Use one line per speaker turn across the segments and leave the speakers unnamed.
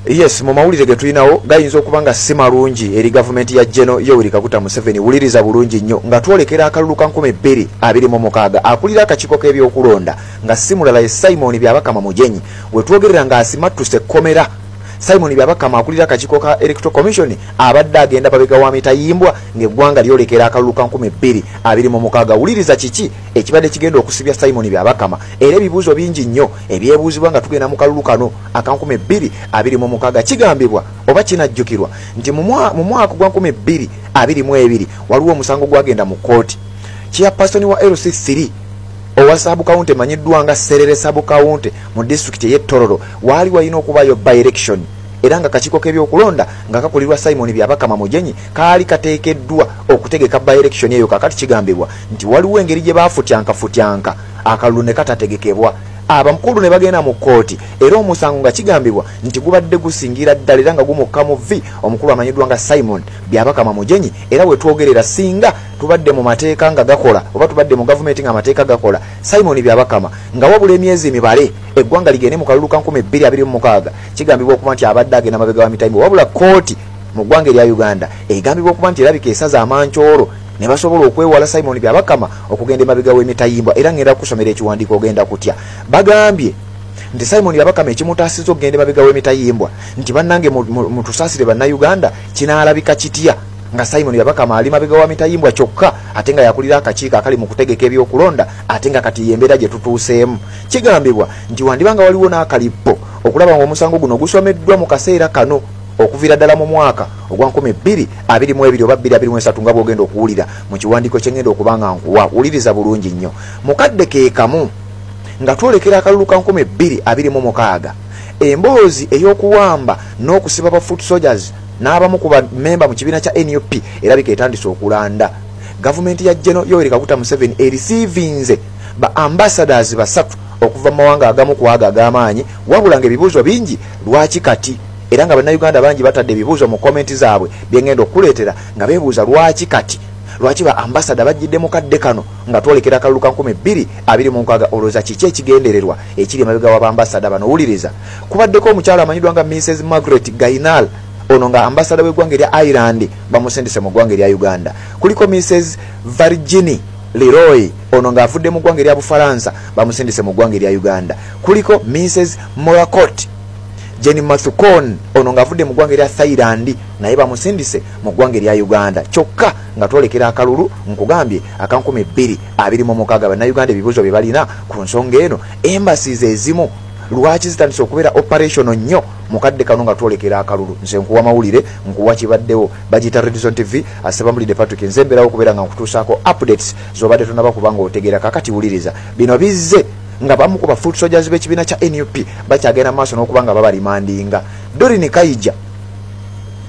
Yes, mu mawulire ge tulinawo gayinza okuba nga si malungi eri gavumenti ya General Yoweri Kaguta Museveni. Wuliriza bulungi nnyo nga twolekera akalulu ka 2026 akulira akakiiko k'ebyokulonda nga si mulala ye Simon Byabakama Mujenyi we twogerera nga asimattuse komera. Simon Byabakama akulira akakiiko ka Electoral Commission abadde agenda babega wa mitayimbwa ng'eggwanga lyolekera akalulu ka 2026. Wuliriza kiki ekibadde kigenda okusibya Simon Byabakama era ebibuuzo bingi nnyo ebyebuuzibwa nga tugenda mu kalulu kano aka 2026. Kigambibwa oba kinajjukirwa nti mu mwaka gwa 2022 waliwo omusango gwagenda mu kkooti chairperson wa LC3 owa Saabu County manyiddwa nga Serere Saabu County mu district ye Tororo wali walina okubayo by election era nga kakiiko k'ebyokulonda nga kakulirwa Simon Byabakama Mujenyi kaali kateekeddwa okutegeka by election eyo. Kakati kigambibwa nti waliwo engeri gye baafutyanka akalulu ne katategekebwa abamukulu ne bagenda mu kkooti era omusango nga kigambibwa nti gubadde gusingira ddala era nga gumukka mu vi omukulu amanyiddwa nga Simon Byabakama Mujenyi. Era we twogerera singa tubadde mu mateeka nga gakola oba tubadde mu gavumenti nga amateeka gakola Simon Byabakama nga wabula emyezi mibale eggwanga ligende mu kalulu ka 2026 kigambibwa okuba nti abadde agenda mabega wa mitayimbo wabula kkooti mu ggwanga erya Uganda egambibwa okuba nti erabika esaza amancooro ne basobola okwewala Simon Byabakama okugenda emabega w'emitayimbwa era ngenda kusomera ekiwandiiko ogenda kutya. Bagambye nti Simon Byabakama ekimutaasizza okugenda emabega w'emitayimbwa nti bannange mutusaasire bannayuganda kinaalabika kitya nga Simon Byabakama ali mabega wa mitayimbwa kyokka ate nga yakulira akakiiko akali mu kutegeka ebyokulonda ate nga kati yembeera gye tutuuseemu. Kigambibwa nti wandibanga waliwo n'akalippo okulaba ng'omusango guno gusomeddwa mu kaseera kano okuvira ddala mu mwaka ogwa 2022 oba 2023 nga bw'ogenda okuwulira mu kiwandiiko kye ngenda okuba nga nkuwa. Wuliriza bulungi nnyo mukadde ke kamu nga twolekera akalulu ka 2026 emboozi ey'okuwamba n'okusiba ba foot soldiers n'abamu ku memba mu kibiina kya NUP erabika etandise okulanda. Gavumenti ya General Yoweri Kaguta Museveni erisiivinze ba ambassadors basatu okuva mu mawanga agamu ku aga ag'amaanyi wabula ng'ebibuuzo bingi lwaki kati era nga bannayuganda bangi batadde ebibuuzo mu komenti zaabwe byengenda okuleetera nga beebuuza lwaki kati lwaki ba ambassador bajjidde mu kadde kano nga twolekera akalulu ka 2026 olowooza kiki ekigendererwa ekiri emabega wa bambassador bano. Wuliriza kubaddeko omukyala amanyiddwa nga Mrs. Margaret Gainal ono nga ambassador w'eggwanga erya Ireland bamusindise mu ggwanga erya Uganda. Kuliko Mrs. Virginie Leroy ono nga avudde mu ggwanga erya Bufaransa bamusindise mu ggwanga erya Uganda. Kuliko Mrs. Morakot Jenny Mathukon ono nga avudde mu ggwanga erya Thailand naye bamusindise mu ggwanga erya Uganda. Kyokka nga twolekera akalulu nkugambye aka 2026 bannayuganda ebibuuzo bye balina ku nsonga eno embassies ezimu lwaki zitandise okubeera operational nnyo mukadde kano nga twolekera akalulu. Nze nkuwa mawulire nkuwa kibaddewo bagiyita Redison TV asebamulide Patrick nzemberawo okubeera nga nkutuusaako updates z'obadde tonaba kuba nga otegeera. Kakati wuliriza bino bizze nga bamu ku ba foot soldiers b'ekibiina kya NUP bakyagenda maaso n'okuba nga babalimandinga. Dorin Kaija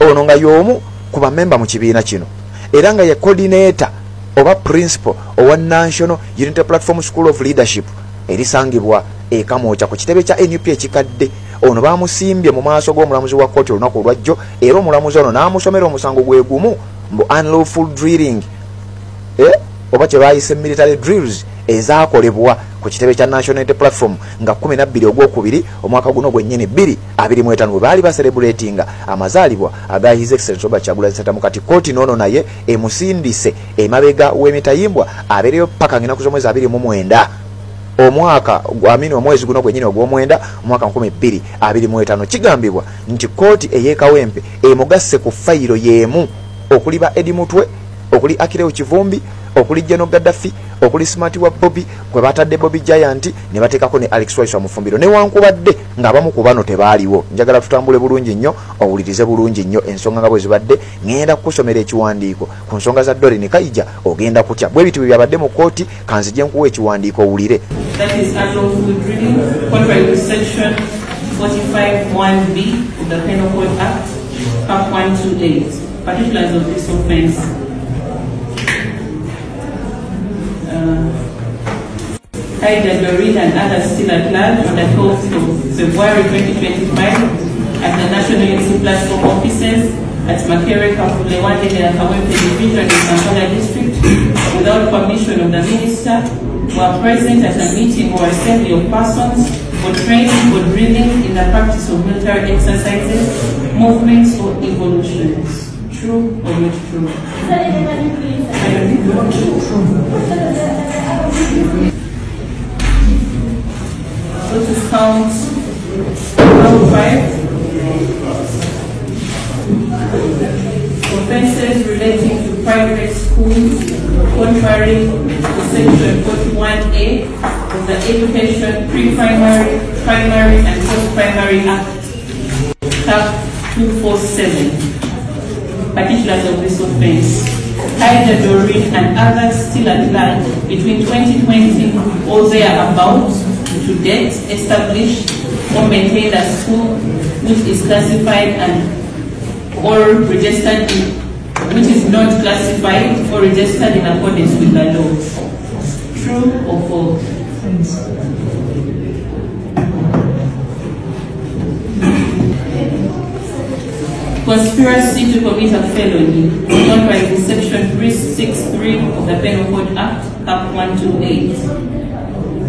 ono nga y'omu ku bamemba mu kibiina kino era nga ye coordinator oba principal owa National Unity Platform School of Leadership erisangibwa ekamooca ku kitebe kya NUP ekikadde. Ono bamusimbye mu maaso g'omulamuzi wa kkooti olunaku olwajjo era omulamuzi ono n'amusomera omusango gwe gumu mbu unlawful drilling oba kye baayise military drills ezaakolebwa ku kitebe kya National Unity Platform nga 12 ogwokubiri omwaka guno gwennyini 2025 bwe baali baselebratinga amazaalibwa aga His Excellency Robert Kyagulanyi Ssentamu. Kati kkooti n'ono naye emusindise emabega w'emitayimbwa abeereyo paka ng'ennaku z'omwezi 29 omwaka gwamini omwezi guno gwennyini ogw'omwenda omwaka 2025. Kigambibwa nti kkooti ey'ekawempe emugasse ku fayiro y'emu okuli ba Eddie Mutwe okuli Akireo Kivumbi okuli General Gaddafi okuli Smart wa Bobby kwe batadde Bobby Giant ne bateekako ne Alex Waiso Mufumbiro newankubadde ng'abamu ku bano tebaaliwo. Njagala tutambule bulungi nnyo owulirize bulungi nnyo ensonga nga bwe zibadde ngenda kukusomera ekiwandiiko ku nsonga za Dorin Kaija ogenda kutya bwe bitu byabadde mu kkooti kanzije nkuwa ekiwandiiko owulire.
That is unlawful drilling, contrary to section 45(1)(b) of the Penal Code Act, Part 128. Particulars of this offense. Kaija Dorin and others still at large on the 12th of February 2025 at the National Unity Platform offices at Makere Kafulewande and Kawempe Division in Kampala District without permission of the Minister were present at a meeting or assembly of persons for training or drilling in the practice of military exercises, movements or evolutions. True or not true? So to count 5. Offences relating to private schools contrary to section 41A of the Education Pre-Primary, Primary and Post-Primary Act, Cap 247. Particulars of this offence. Haida Doreen and others still at large between 2020 or thereabouts to date established or maintained a school which is classified and or registered in, which is not classified or registered in accordance with the law. True or false? Conspiracy to commit a felony, contrary to section 363 of the Penal Code Act, Cap 128.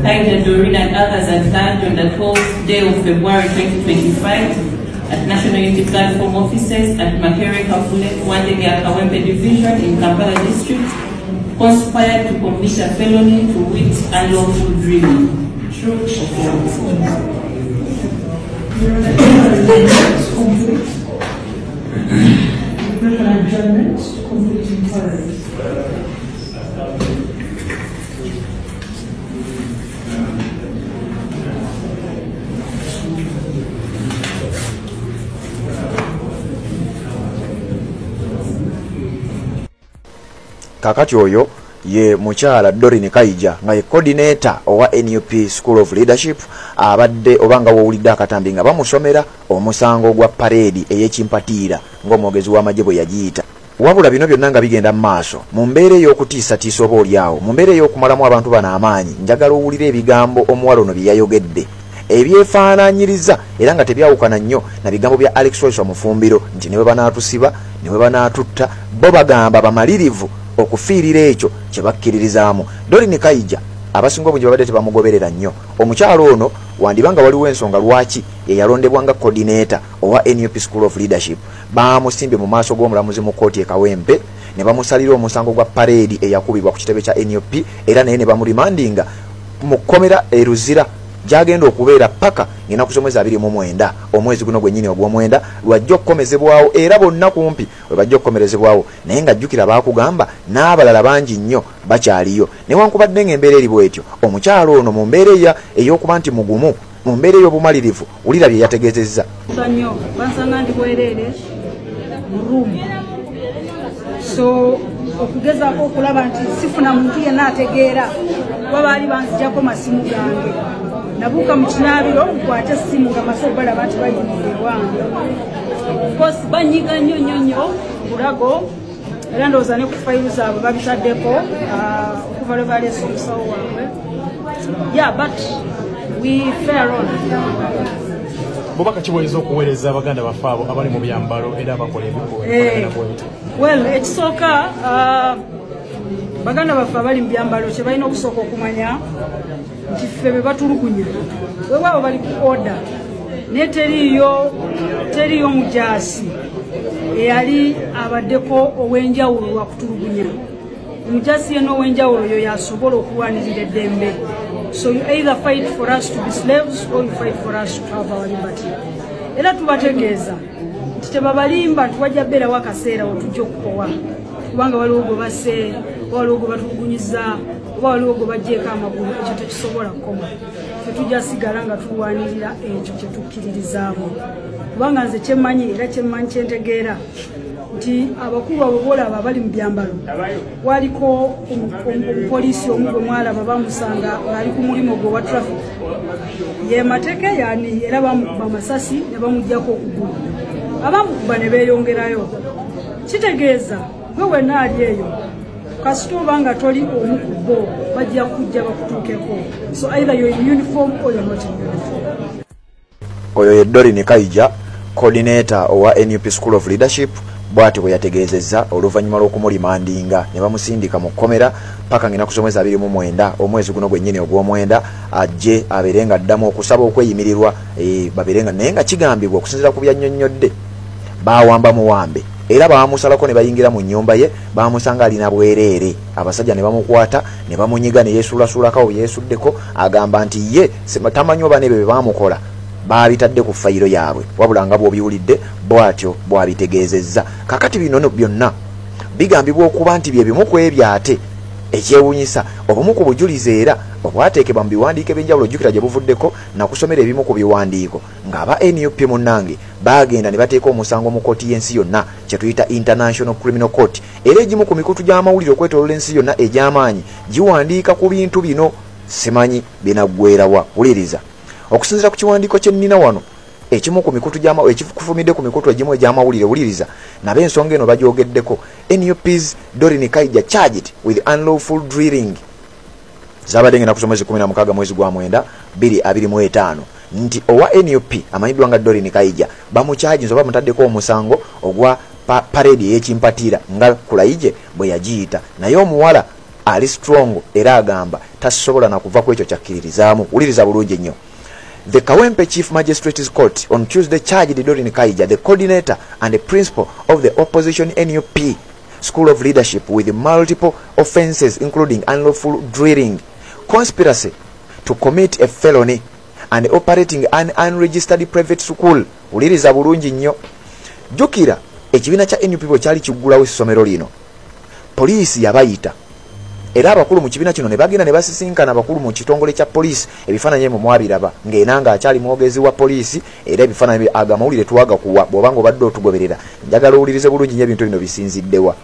Haida Doreen and others at large on the 12th day of February 2025 at National Unity Platform offices at Makere Kafule, Wandegea Kawempe Division in Kampala District, conspired to commit a felony to wit unlawful drilling. True or false?
Kakati oyo ye mukyala Doreen Kaija nga ye coordinator owa NUP School of Leadership abadde obanga wowulidde akatambi nga bamusomera omusango gwa parade ey'ekimpatiira ng'omwogezi w'amagye bwe yagiyita. Wabula bino byonna nga bigenda mu maaso mu mbeera ey'okutiisatiisa oba olyawo mu mbeera ey'okumalamu abantu bano amaanyi njagala owulire ebigambo omuwala ono bye yayogedde ebyefaanaanyiriza era nga tebyawukana nnyo na bigambo bya Alex Royce Mufumbiro nti ne bwe banaatusiba ne bwe banaatutta bo bagamba bamalirivu okufiirira ekyo kye bakkiririzaamu. Doreen Kaija abasinga obungi babadde tebamugoberera nnyo. Omukyalo ono wandibanga waliwo ensonga lwaki yeyalondebwa nga coordinator owa NUP School of Leadership bamusimbye mu maaso g'omulamuzi mu kkooti e Kawempe ne bamusalira omusango gwa parade eyakubibwa ku kitebe kya NUP era naye ne bamurimandinga mu kkomera e Luzira gyagenda okubeera paka ng'ennaku z'omwezi 29 omwezi guno gwennyini ogw'omwenda lwajja okukomezebwawo era bonna kumpi we bajja okukomerezebwawo naye ng'ajjukira baakugamba n'abalala bangi nnyo bakyaliyo newankubadde ng'embeera eri bw'etyo omukyalo ono mu mbeera ey'okuba nti mugumu mu mbeera ey'obumalirivu wulira bye yategeezezza.
Nnyo bansanga ndi bwereere mu ruumu so okugezaako okulaba nti sifuna muntu yenna ategeera kuba baali banzijjako masimu gange nabuuka mu kinaabiro nkwate essimu nga maso balaba nti bayinire ewange kosi banyiga nnyo bulago era ndowooza ne ku fayilu zaabwe babitaddeko okuva lwe baleesa omusawo waabwe but we fair on.
Bubaka kiboyeza okuweereza abaganda baffe abo abali mu byambalo era abakola ebikolwa.
Well, ekisooka baganda baffe abali mu byambalo kye balina okusooka okumanya nti ffe be batulugunya weewaawo bali ku order naye teriyo mujaasi eyali abaddeko ow'enjawulo lwakutulugunya. Omujaasi yenna ow'enjawulo oyo yasobola okulwanirira eddembe. So you either fight for us to be slaves or you fight for us to have our liberty. Era tubategeeza nti tebabalimba nti wajja bbeerawo akaseera otujja okukowa kubanga waliwo gwe basse waliwo gwe batulugunyiza oba waliwo gwe bajjeeko amagulu ekyo tekisobola kukoma. Ffe tujja sigala nga tulwanirira ekyo kye tukkiririzaamu kubanga nze kyemmanyi era kyentegeera nti abakulu abo boolaba abali mu byambalo waliko omupoliisi omu gwe mwalaba bamusanga ng'ali ku mulimu gwe wa traffic ye mateke yani era bamukuba amasasi ne bamuggyako okugulu abamukuba ne beeyongerayo. Kitegeeza gwe wenna ali eyo kasita oba nga toli omu ku bo bajja kujja bakutuukeko. So either you're in uniform or you're not in uniform.
Oyo ye Doreen Kaija coordinator owa NUP School of Leadership bwati bwe yategeezezza oluvannyuma lw'okumulimandinga ne bamusindika mu kkomera paka ngina kusomeza 29 omwezi guno gwennyini ogw'omwenda ajje abeere nga addamu okusaba okweyimirirwa babeere nga naye nga kigambibwa okusinziira ku byannyonnyodde baawamba muwambe era baamusalako ne bayingira mu nnyumba ye baamusanga alina bwereere abasajja ne bamukwata ne bamunyiga ne yeesuulasuulako bwe yeesuddeko agamba nti ye tamanyi oba nebyo bye baamukola baabitadde ku fayiro yaabwe wabula nga bw'obiwulidde bw'atyo bw'abitegeezezza kakati bino byonna bigambibwa okuba nti bye bimu ku ebyate ekyewuunyisa obumu ku bujulizi era obwateekebwa mu biwandiiko ebyenjawulo jjukira gye buvuddeko nakusomera ebimu ku biwandiiko ng'aba NUP munnange baagenda ne bateeka omusango mu kooti y'ensi yonna kye tuyita International Criminal Court era egimu ku mikutu gy'amawulire okwetoolola ensi yonna egy'amaanyi giwandiika ku bintu bino simanyi binaggweerawa wuliriza okusinziira ku kiwandiiko kye nnina wano ekimu ku mikutu ekifumidde ku mikutu egimu egy'amawulire wuliriza nabe ensonga eno bagyogeddeko NUP's Doreen Kaija charged with unlawful drilling zabadde ngenda kusoma 16 mwezi gwa mwenda 2025 nti owa NUP amanyiddwa nga Doreen Kaija bamukyajinza oba mutaddeko omusango ogwa parade y'ekimpatira nga Kulaije bwe yagiyita naye omuwala ali strong era agamba tasobola na kuva ku ekyo kyakkiririzaamu wuliriza bulungi nnyo. The Kawempe Chief Magistrate's Court on Tuesday charged Doreen Kaija, the coordinator and the principal of the opposition NUP School of Leadership, with multiple offences including unlawful drilling, conspiracy to commit a felony, and operating an unregistered private school. Uliriza bulungi nnyo. Jukira ekibiina kya NUP bwe kyali kiggulawo essomero lino, poliisi yabayita era abakulu mu kibiina kino ne bagenda ne basisinkana abakulu mu kitongole kya poliisi ebifaananyi mu mwabiraba ng'enanga akyali mwogezi wa poliisi era ebifaananyi agamawulire twaga kuwa bw'obanga obadde otugoberera njagala owulirize bulungi nnyo ebintu bino bisinziddewa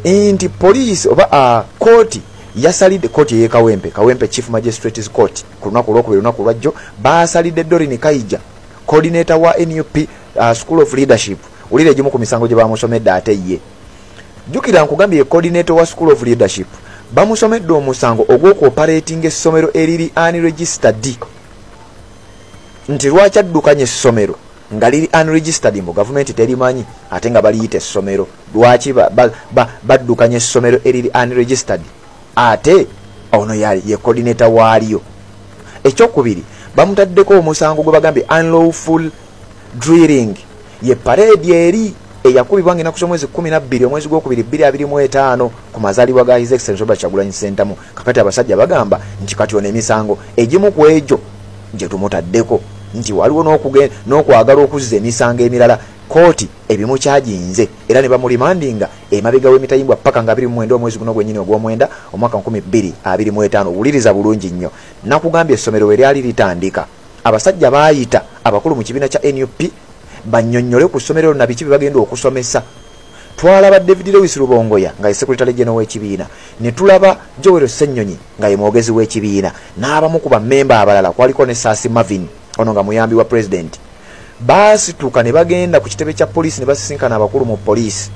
nti poliisi oba kooti yasalidde kooti y'Ekawempe Chief Magistrate's Court ku lunaku olwokubiri lunaku lwajjo baasalidde Doreen Kaija coordinator wa NUP School of Leadership wulire egimu ku misango gye baamusomedde ate ye jjukira nkugambye coordinator wa School of Leadership bamusomedde omusango ogw'okuoperating essomero eriri unregistered nti lwaki addukanya essomero nga liri unregistered mu gavumenti terimanyi ate nga baliyita essomero lwaki baddukanya essomero eriri unregistered ate ono ye coordinator waalyo. Ekyokubiri bamutaddeko omusango gwe bagambye unlawful drilling ye parade eri eyakubibwa ngina kusoma mwezi 12 omwezi gw'okubiri 2025 ku mazaalibwa ga His Excellency Robert Kyagulanyi Ssentamu. Kakati abasajja bagamba nti kati ono emisango egimu ku egyo gye tumutaddeko nti waliwo n'okwagala okuzza emisango emirala kooti ebimu kyajinze era ne bamulimandinga emabega w'emitayimbwa paka nga 29 omwezi guno gwennyini ogw'omwenda omwaka 2025. Wuliriza bulungi nnyo nakugambye essomero we lyali litandika abasajja baayita abakulu mu kibiina kya NUP bannyonnyole ku ssomero na biki bye bagenda okusomesa. Twalaba David Lewis Rubongoya nga ye Secretary General w'ekibiina, ne tulaba Joel Ssennyonyi nga ye mwogezi w'ekibiina, n'abamu ku bammemba abalala kwaliko ne Saasi Marvin ono nga muyambi wa President. Baasituka ne bagenda ku kitebe kya poliisi ne basisinkana abakulu mu poliisi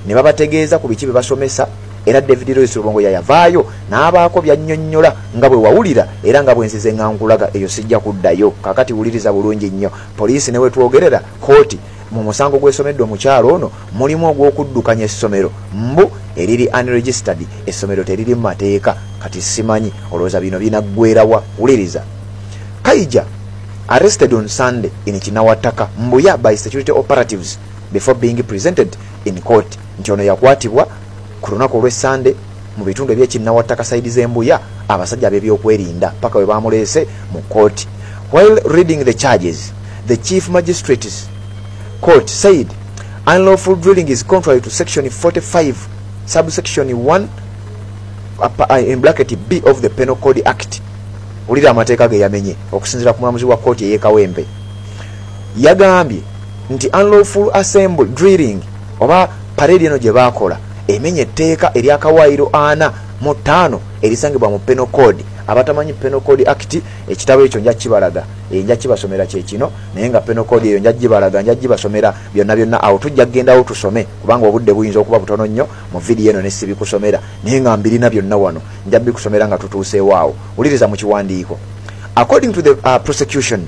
ne babategeeza ku biki bye basomesa era David Lewis Rubongoya yavaayo n'abaako byannyonnyola nga bwe wawulira era nga bwe nzize nga nkulaga eyo sijja kuddayo. Kakati wuliriza bulungi nnyo poliisi ne wetwogerera kooti mu musango gw'esomedde omukyalo ono mulimu ogw'okuddukanya essomero mbu eriri unregistered essomero teriri mu mateeka. Kati simanyi olowooza bino binaggweerawa. Wuliriza Kaija arrested on Sunday in Kinawataka Mbuya by security operatives before being presented in court. Nti ono yakwatibwa ku lunaku olw'Essande mu bitundu eby'Ekinawataka saidi z'Embuya abasajja ab'ebyokwerinda paka we baamuleese mu kooti. While reading the charges, the Chief Magistrate's Court said unlawful drilling is contrary to section 45 subsection 1 in bracket B of the Penal Code Act. Ulira amateeka ge yamenye okusinziira ku mulamuzi wa kooti ey'Ekawempe. Yagambye nti unlawful assembly drilling oba parade eno gye baakola emenye etteeka ery'akawaayiro 45 erisangibwa mu Penal Code. Abatamanyi Penal Code Act ekitabo ekyo nja kibalaga nja kibasomera kyekino naye nga Penal Code eyo nja gibalaga nja gibasomera byonna awo tujja kugendawo tusome kubanga obudde buyinza okuba butono nnyo mu vidiyo eno ne sibikusomera naye nga mbirina byonna wano nja bikusomera nga tutuuseewo awo. Wuliriza mu kiwandiiko. According to the prosecution,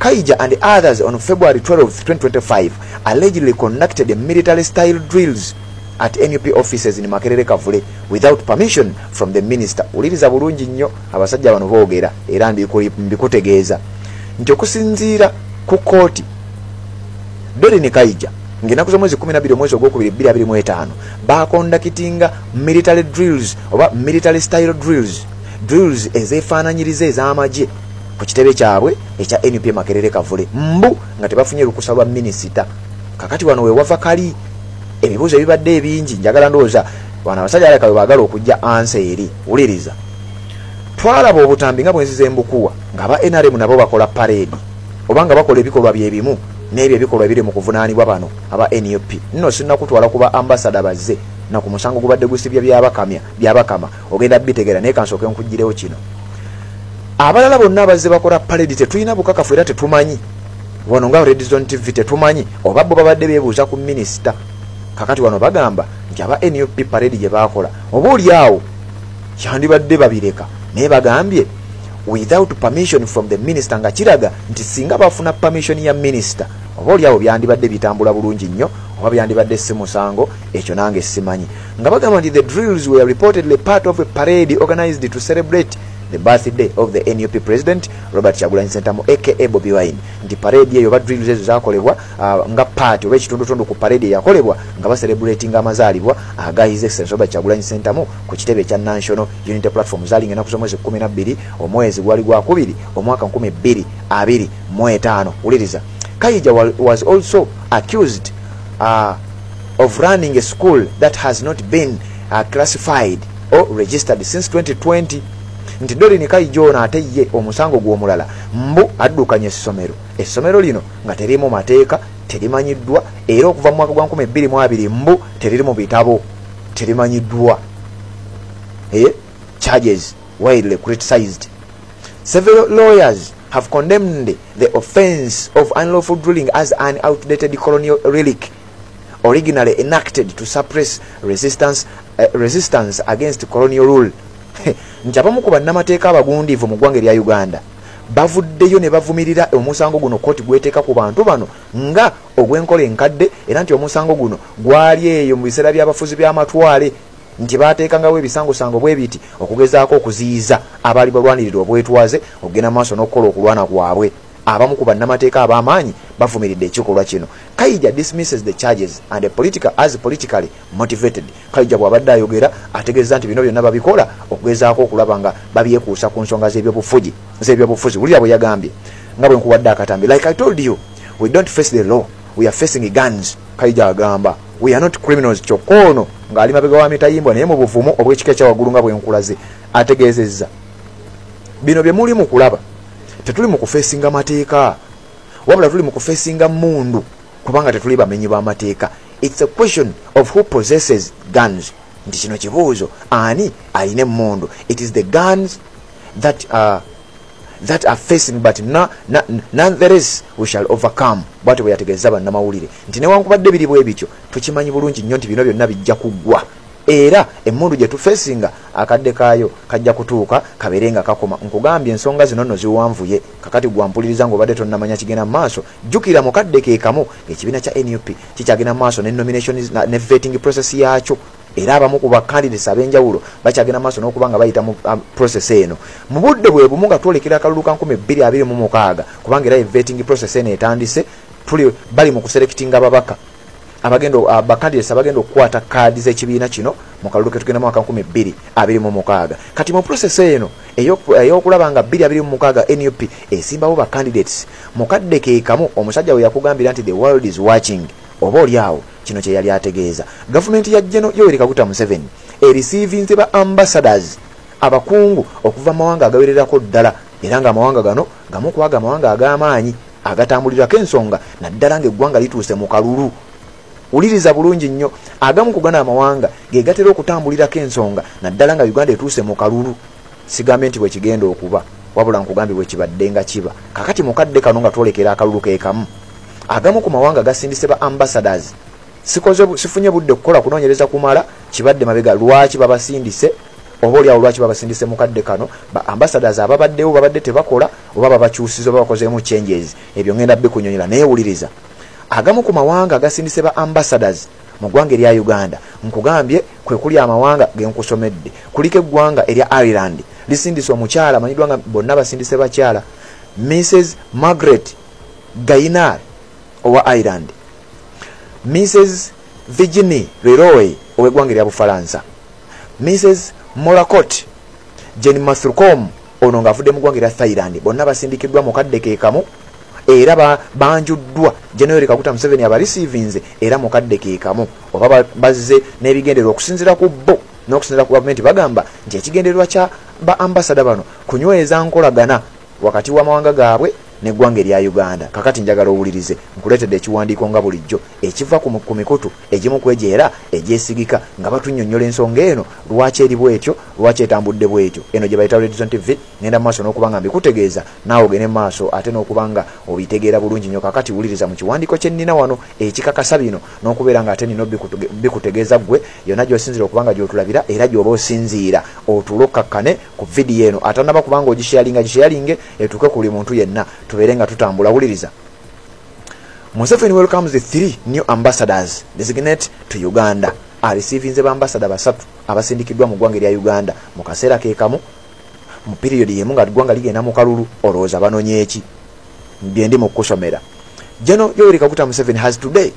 Kaija and others on February 12, 2025 allegedly conducted military-style drills at NUP offices in Makerere Kavule without permission from the minister. Uliriza bulungi nnyo abasajja bano boogera era mbikutegeeza nti okusinziira ku kooti Doreen Kaija ng'enaku z'omwezi 12 omwezi ogwokubiri 2025 bakondakitinga military drills oba military style drills ezeefaananyiriza ez'amagye ku kitebe kyabwe ekya NUP Makerere Kavule mbu nga tebafunye lukusa lwa minisita. Kakati wano wewava kali ebibuuzo ebibadde ebingi njagala ndowooza wana abasajja aleka baagala okujja ansa eri. Wuliriza, twalaba obutambi nga bwenzize mbukuwa ng'aba NRM nabo bakola parade oba nga bakola ebikolwa byebimu n'ebyo ebikolwa ebiri mu kuvunaanibwa bano aba NUP. Nno sinnakutwala kuba ambasada bazze na ku musango gubadde gusibya byabakama ogenda bitegera naye kansooke nkuggirewo kino. Abalala bonna abazze bakola parade tetulina bukakafu era tetumanyi wano nga Red Zone TV tetumanyi oba bo babadde beebuuza ku minisita. Kakati wano bagamba nti aba NUP parade gye baakola oba oli awo kyandibadde babireka naye bagambye without permission from the minister, nga kiraga nti singa bafuna permission ya minister oba oli awo byandibadde bitambula bulungi nnyo oba byandibadde si musango, ekyo nange simanyi. Nga bagamba nti the drills were reportedly part of a parade organized to celebrate the birthday of the NUP president Robert Kyagulanyi Ssentamu aka Bobi Wine. Nti parade eyo ba drills ezo zakolebwa nga part oba ekitundutundu ku parade yakolebwa nga ba celebrating amazaalibwa aga His Excellency Robert Kyagulanyi Ssentamu ku kitebe kya National Unity Platform zalinga enaku z'omwezi 12 omwezi gwali gwa 2 omwaka 2025. Uliriza, Kaija was also accused of running a school that has not been classified or registered since 2020. Nti Doreen Kaija ono ate ye omusango gw'omulala mbu addukanya essomero lino nga terimu mateeka, terimanyiddwa era okuva mu mwaka gwa 2022 mbu teriri mu bitabo, terimanyiddwa. Charges widely criticized. Several lawyers have condemned the offense of unlawful drilling as an outdated colonial relic originally enacted to suppress resistance against colonial rule. Nti abamu ku bannamateeka abagundiivu mu ggwanga erya Uganda bavuddeyo ne bavumirira omusango guno kooti gweteeka ku bantu bano nga ogw'enkola enkadde era nti omusango guno gwali eyo mu biseera by'abafuzi by'amatwale nti baateekangawo ebisangosango bwe biti okugezaako okuziyiza abaali balwanirira obwetwaze okugenda maaso n'okukola okulwana kwabwe. Abamu ku bannamateeka ab'amaanyi bavumiridde ekikolwa kino. Kaija dismisses the charges and politically motivated. Kaija bw'abadde ayogera ategeeza nti bino byonna babikola okugezaako okulaba nga babyekuusa ku nsonga z'ebyobufuzi. Wulira bwe yagambye nga bwe nkuwadde akatambi, like I told you, we don't face the law, we are facing guns. Kaija agamba we are not criminals. Kyokka ono ng'ali mabega wa mitayimbwa naye mu buvumu obw'ekika ekyawaggulu nga bwe nkulaze ategeezezza bino bye muli mu kulaba tetuli mu kufeesinga mateeka wabula tuli mu kufeesinga mundu kubanga tetuli bamenyi b'amateeka. It's a question of who possesses guns. Nti kino kibuuzo ani alina emmundu. It is the guns that are facing, but nonetheless we shall overcome. Bwate bwe yategeeza bannamawulire nti newankubadde biri bwe bityo tukimanyi bulungi nnyo nti bino byonna bijja kuggwa era emmundu gye tufeesinga akadde kaayo kajja kutuuka kabeerenga kakoma. Nkugambye ensonga zino nno ziwanvuye kakati gwampuliriza ng'obadde tonnamanya kigenda mu maaso. Jjukira mu kadde ke kamu ekibiina kya NUP kikyagenda mu maaso ne nominations ne vetting process yaakyo era abamu ku bacandidates ab'enjawulo bakyagenda maaso n'okuba nga bayita mu process eno. Mu budde bwe bumu nga twolekera akalulu ka 2026 kubanga era vetting process eno etandise bali mu kuselectinga ababaka abacandidates abagenda okukwata kaadi z'ekibiina kino mu kalulu ke tugenda mu mwaka 2026. Kati mu process eno ey'okulaba nga 2026 NUP esimbawo bacandidates mu kadde ke kamu omusajja we yakugambira nti the world is watching. Oba oli awo kino kye yali ategeeza. Gavumenti ya Gen. Yoweri Kaguta Museveni ereceiving ba ambassadors abakungu okuva mawanga agawererako ddala era nga amawanga gano gamu kwaga amawanga ag'amaanyi agatambulirako ensonga naddala ng'eggwanga lituuse mu kalulu. Uliriza bulungi nnyo, agamu ku gana amawanga ge gatera okutambulirako ensonga naddala nga Uganda etuuse mu kalulu. Sigambe nti bwe kigenda okuba wabula nkugambye bwe kibadde nga kiba. Kakati mu kadde kano nga twolekera akalulu ke kamu agamu ku mawanga gasindise ba ambassadors sifunye budde kukola kunoonyereza kumala kibadde mabega lwaki babasindise oba oli awo lwaki babasindise mukadde kano ba ambassadors ababaddewo babadde tebakola oba babakyusiza oba bakozeemu changes ebyo ngenda bikunyonyola naye wuliriza agamu ku mawanga agasindise ba ambassadors mu ggwanga erya Uganda nkugambye kwe kuli amawanga genkusomedde kuliko eggwanga erya Ireland lisindise omukyala amanyiddwa nga bonna basindise bakyala Mrs. Margaret Gainar owa Ireland, Mrs. Virginie Leroy ow'eggwanga erya Bufalansa, Mrs. Morakot Jenny Mathukom ono ng'avudde mu ggwanga erya Thailand, bonna basindikiddwa mu kadde ke kamu era banjuddwa General Kaguta Museveni abarisiivinze era mu kadde ke kamu oba bazze n'ebigendererwa okusinziira ku bo n'okusinziira ku gavumenti bagamba nti ekigendererwa kya ba ambasada bano kunyweza nkolagana wakati w'amawanga gaabwe n'eggwanga erya Uganda. Kakati njagala owulirize nkuleetedde ekiwandiiko nga bulijjo ekiva ku mikutu egimu kwegyo era egyesigika nga batunnyonnyola ensonga eno lwaki eri bwetyo lwaki etambudde bwetyo. Eno gye bayita Redison TV ngenda maaso n'okuba nga mbikutegeeza naawe ogende maaso ate n'okuba nga obitegeera bulungi nnyo. Kakati wuliriza mu kiwandiiko kye nnina wano ekikakasa bino n'okubeera nga ate nino bikutegeeza ggwe yonna gy'osinzira okuba nga gy'otulabira era gy'oba osinziira otulokakkane ku vidiyo eno atanaba kuba nga gisharinge etuuke ku buli muntu yenna tubeere nga tutambula. Wuliriza, Museveni welcomes the 3 new ambassadors designate to Uganda. Areceiving ba ambassador basatu abasindikiddwa mu ggwanga erya Uganda mu kaseera ke kamu mu period yemu nga ggwanga ligenda mu kalulu. Olowooza banonye eki bye ndi mu kusomera. General Yoweri Kaguta Museveni has today,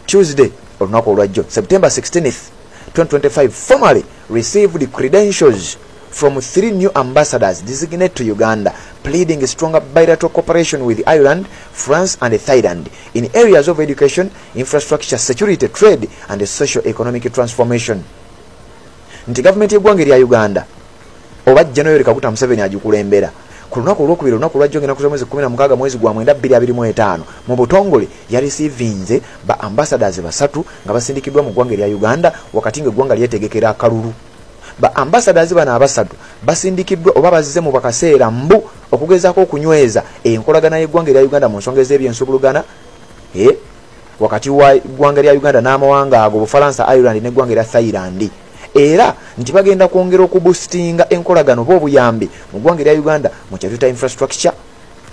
Tuesday, olunaku olwajjo, September 16th, 2025, formally received the credentials from 3 new ambassadors designated to Uganda, pleading stronger bilateral cooperation with Ireland, France and Thailand in areas of education, infrastructure, security, trade and socio-economic transformation. Nti government y'eggwanga erya Uganda oba General Yoweri Kaguta Museveni agikulembera ku lunaku olwokubiri olunaku lwajjo ngenda kuza mwezi 16 mwezi gwa 2025 mu butongole yarisiivinze ba ambassadors basatu nga basindikiddwa mu ggwanga erya Uganda wakati ng'eggwanga lyetegekera akalulu. Ba ambassadors bana abasatu basindikiddwa oba bazze mu bakaseera mbu okugezaako okunyweza enkolagana y'eggwanga erya Uganda mu nsonga ez'ebyensubulugana wakati wa ggwanga erya Uganda n'amawanga ago Bufalansa, Ireland n'eggwanga erya Thailand, era nti bagenda kwongera okuboostinga enkolagano oba obuyambi mu ggwanga erya Uganda mu kyatuta infrastructure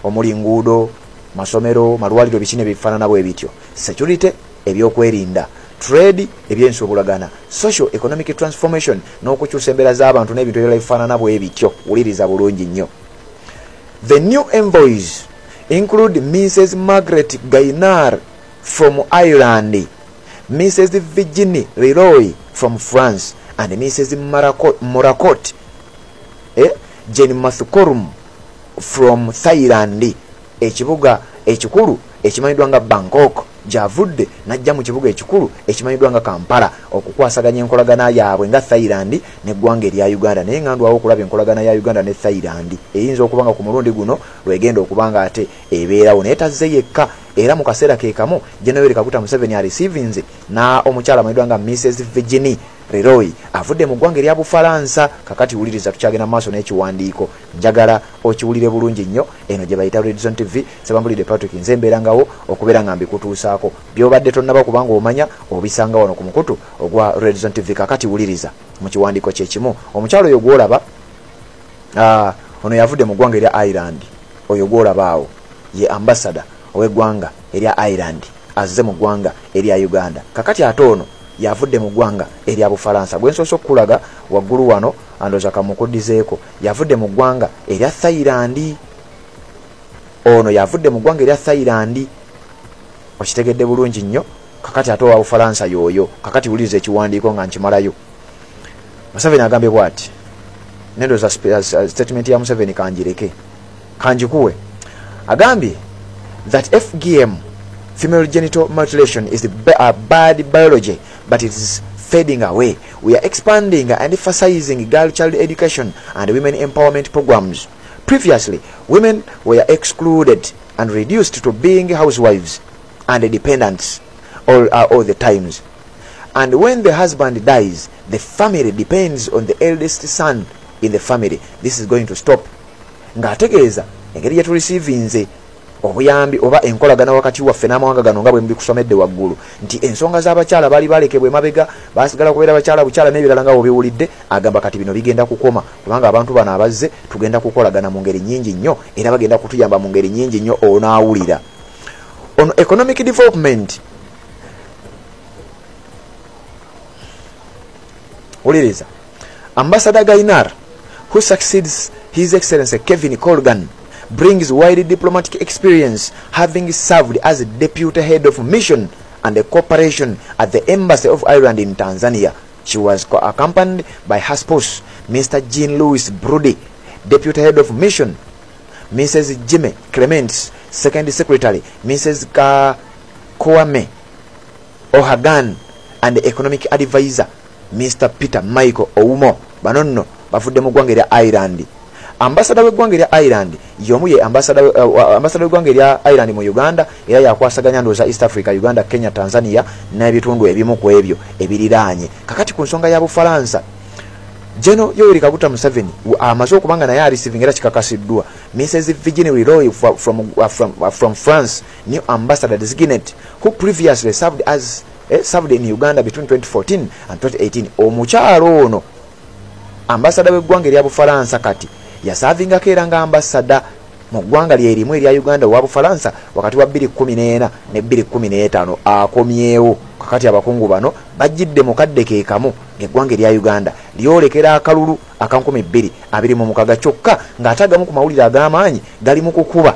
omuli nguudo, masomero, malwaliro, bikine bifaanana bwe bityo, security, ebyokwerinda, trade, ebyensobulagana, social economic transformation n'okukyusa embeera z'abantu n'ebintu ebirala bifaanana bwe bityo. Wuliriza bulungi nnyo. The new envoys include Mrs. Margaret Gainar from Ireland, Mrs. Virginie Leroy from France and Mrs. Morakot Jenny Mathukom from Thailand. Ekibuga ekikulu ekimanyiddwa nga Bangkok gy'avudde n'ajja mu kibuga ekikulu ekimanyiddwa nga Kampala okukwasaganya enkolagana yaabwe nga Thailand n'eggwanga erya Uganda. Naye ngandwawo okulaba enkolagana ya Uganda ne Thailand eyinza okuba nga ku mulundi guno lwegenda okuba nga ate ebeerawo naye tazze yekka. Era mu kaseera ke kamu General Yoweri Kaguta Museveni areceivings na omukyala amanyiddwa nga Mrs. Virginie Leroy avudde mu ggwanga erya Bufalansa. Kakati wuliriza tukyagenda maaso n'ekiwandiiko njagala okiwulire bulungi nnyo. Eno gye bayita Redison TV, Sebambulidde Patrick nze mbeerangawo okubeera nga mbikutuusaako by'obadde tonnaba kubanga omanya obisanga wano ku mukutu ogwa Redison TV. Kakati wuliriza mu kiwandiiko kye kimu omukyala oyo gw'olaba ono yavudde mu ggwanga erya Ireland. Oyo gw'olaba awo ye ambassador ow'eggwanga erya Ireland azze mu ggwanga erya Uganda. Kakati ate ono yavudde mu ggwanga erya Bufalansa gwe nsoose okukulaga waggulu wano andooza kamukuddizeeko. Yavudde mu ggwanga erya Thailand. Ono yavudde mu ggwanga erya Thailand. Okitegedde bulungi nnyo. Kakati ate owa Bufalansa y'oyo. Kakati wuliriza ekiwandiiko nga nkimalayo. Museveni agambye bw'ati, nendooza statement ya Museveni kanjireke kanjikuwe. Agambye that FGM, female genital mutilation, is a bad biology, but it is fading away. We are expanding and emphasizing girl child education and women empowerment programs. Previously, women were excluded and reduced to being housewives and dependents all the times. And when the husband dies, the family depends on the eldest son in the family. This is going to stop. Ngategeeza engeri yetu receivinze obuyambi oba enkolagana wakati waffe n'amawanga gano nga bwe mbikusomedde waggulu nti ensonga z'abakyala baali balekebwa emabega basigala kubeera bakyala bukyala n'ebirala nga bwebiwulidde agamba kati bino bigenda kukoma kubanga abantu bano abazze tugenda kukolagana mu ngeri nnyingi nnyo era bagenda kutuyamba mu ngeri nnyingi nnyo onaawulira ono economic development uliriza Ambassador Gainar who succeeds His Excellency Kevin Colgan brings wide diplomatic experience, having served as deputy head of mission and cooperation at the Embassy of Ireland in Tanzania. She was accompanied by her spouse, Mr. Jean-Louis Brody, deputy head of mission, Mrs. Jimmy Clements, second secretary, Mrs. Kwame Ohagan, and the economic advisor, Mr. Peter Michael Oumo. Banono bafudde mu ggwanga erya Ireland. Ambassador w'eggwanga erya Ireland y'omu ye ambassador w'eggwanga erya Ireland mu Uganda era yakwasaganya ndowooza East Africa, Uganda, Kenya, Tanzania n'ebitundu ebimu ku ebyo ebiriraanye. Kakati ku nsonga ya Bufalansa General Yoweri Kaguta Museveni amaze okubanga naye areceiving era kikakasiddwa Mrs. Virginie Leroy from France, new ambassador designate who previously served in Uganda between 2014 and 2018. Omukyalo ono ambassador w'eggwanga erya Bufalansa kati yasavingako era nga ambassador mu ggwanga lyerimu erya Uganda wa Bufalansa wakati wa 2014 ne 2015 akomyewo. Kakati abakungu bano bajjidde mu kadde ke kamu ng'eggwanga erya Uganda lyolekera akalulu aka 2026 kyokka ng'atagamu ku mawulire ag'amaanyi gali mu kukuba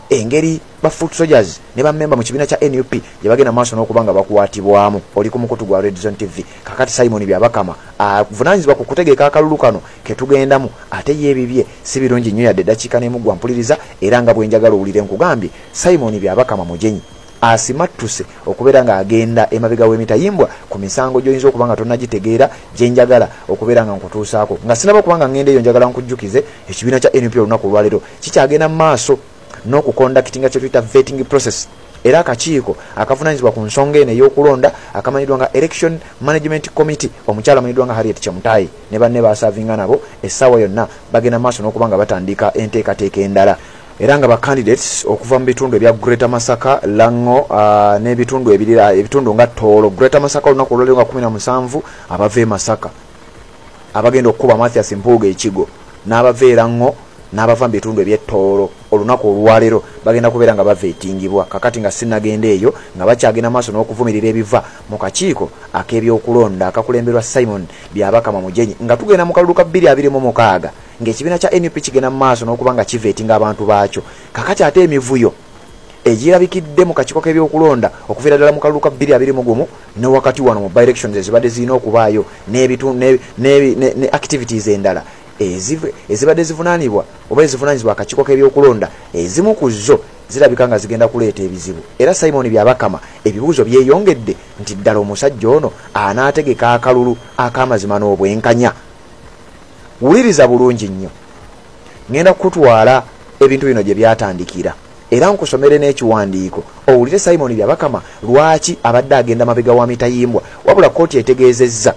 engeri ba foot soldiers ne bammemba mu kibiina kya NUP gye bagenda maaso n'okubanga bakwatibwamu. Oli ku mukutu gwa Red Zone TV. Kakati Simon Byabakama avunanyizibwa ku kutegeka akalulu kano ke tugendamu ate yeebibye si birungi nnyo yadde eddakiika n'emu gwa mpuliriza era nga bwe njagala owulire nkugambye Simon Byabakama mujenyi asimattuse okubeera ng'agenda emabega w'emitayimbwa ku misango gy'oyinza okuba nga tonnagitegeera gye njagala okubeera nga nkutuusaako nga sinaba okuba nga ngenda eyo njagala nkujjukize ekibiina kya NUP olunaku olwaleero kikyagenda mu maaso n'okukondakitinga kye tuyita vetting process era akakiiko akavunanyizibwa ku nsonga eno ey'okulonda akamanyidwa nga Election Management Committee omukyala amanyidwa nga Harriet Kyamutayi ne banne basavinga nabo essaawa yonna bagenda maaso n'okuba nga batandika enteekateeka endala era nga bacandidates okuva mu bitundu ebya Greater Masaka, Lango n'ebitundu ebirira ebitundu nga Tooro. Greater Masaka olunaku olwaleero nga 17 abava e Masaka abagenda okukuba Mathias Mpuuga ekigo n'abava e Lango n'abava mu bitundu eby'Etooro olunaku olwaleero bagenda kubeera nga baveetingibwa. Kakati nga sinnagenda eyo nga bakyagenda maaso n'okuvumirira ebiva mu kakiiko ak'ebyokulonda akakulemberwa Simon Byabakama mujenyi nga tugenda mu kalulu ka 2026 ng'ekibiina kya NUP kigenda mu maaso n'okuba nga kiveetinga abantu baakyo. Kakati ate emivuyo egirabikidde mu kakiiko k'ebyokulonda okuviira ddala mu kalulu ka 2021 ne wakati wano mu by-elections ezibadde zirina okubaayo ne activities endala ezibadde zivunaanibwa oba ezivunanyizibwa akakiiko k'ebyokulonda ezimu ku zo zirabika nga zigenda kuleeta ebizibu. Era Simon Byabakama ebibuuzo byeyongedde nti ddala omusajja ono anaategeka akalulu ak'amazima n'obwenkanya. Wuliriza bulungi nnyo, ngenda kukutwala ebintu bino gye byatandikira era nkusomere n'ekiwandiiko owulire Simon Byabakama lwaki abadde agenda mabega wa mitayimbwa wabula kooti etegeezezza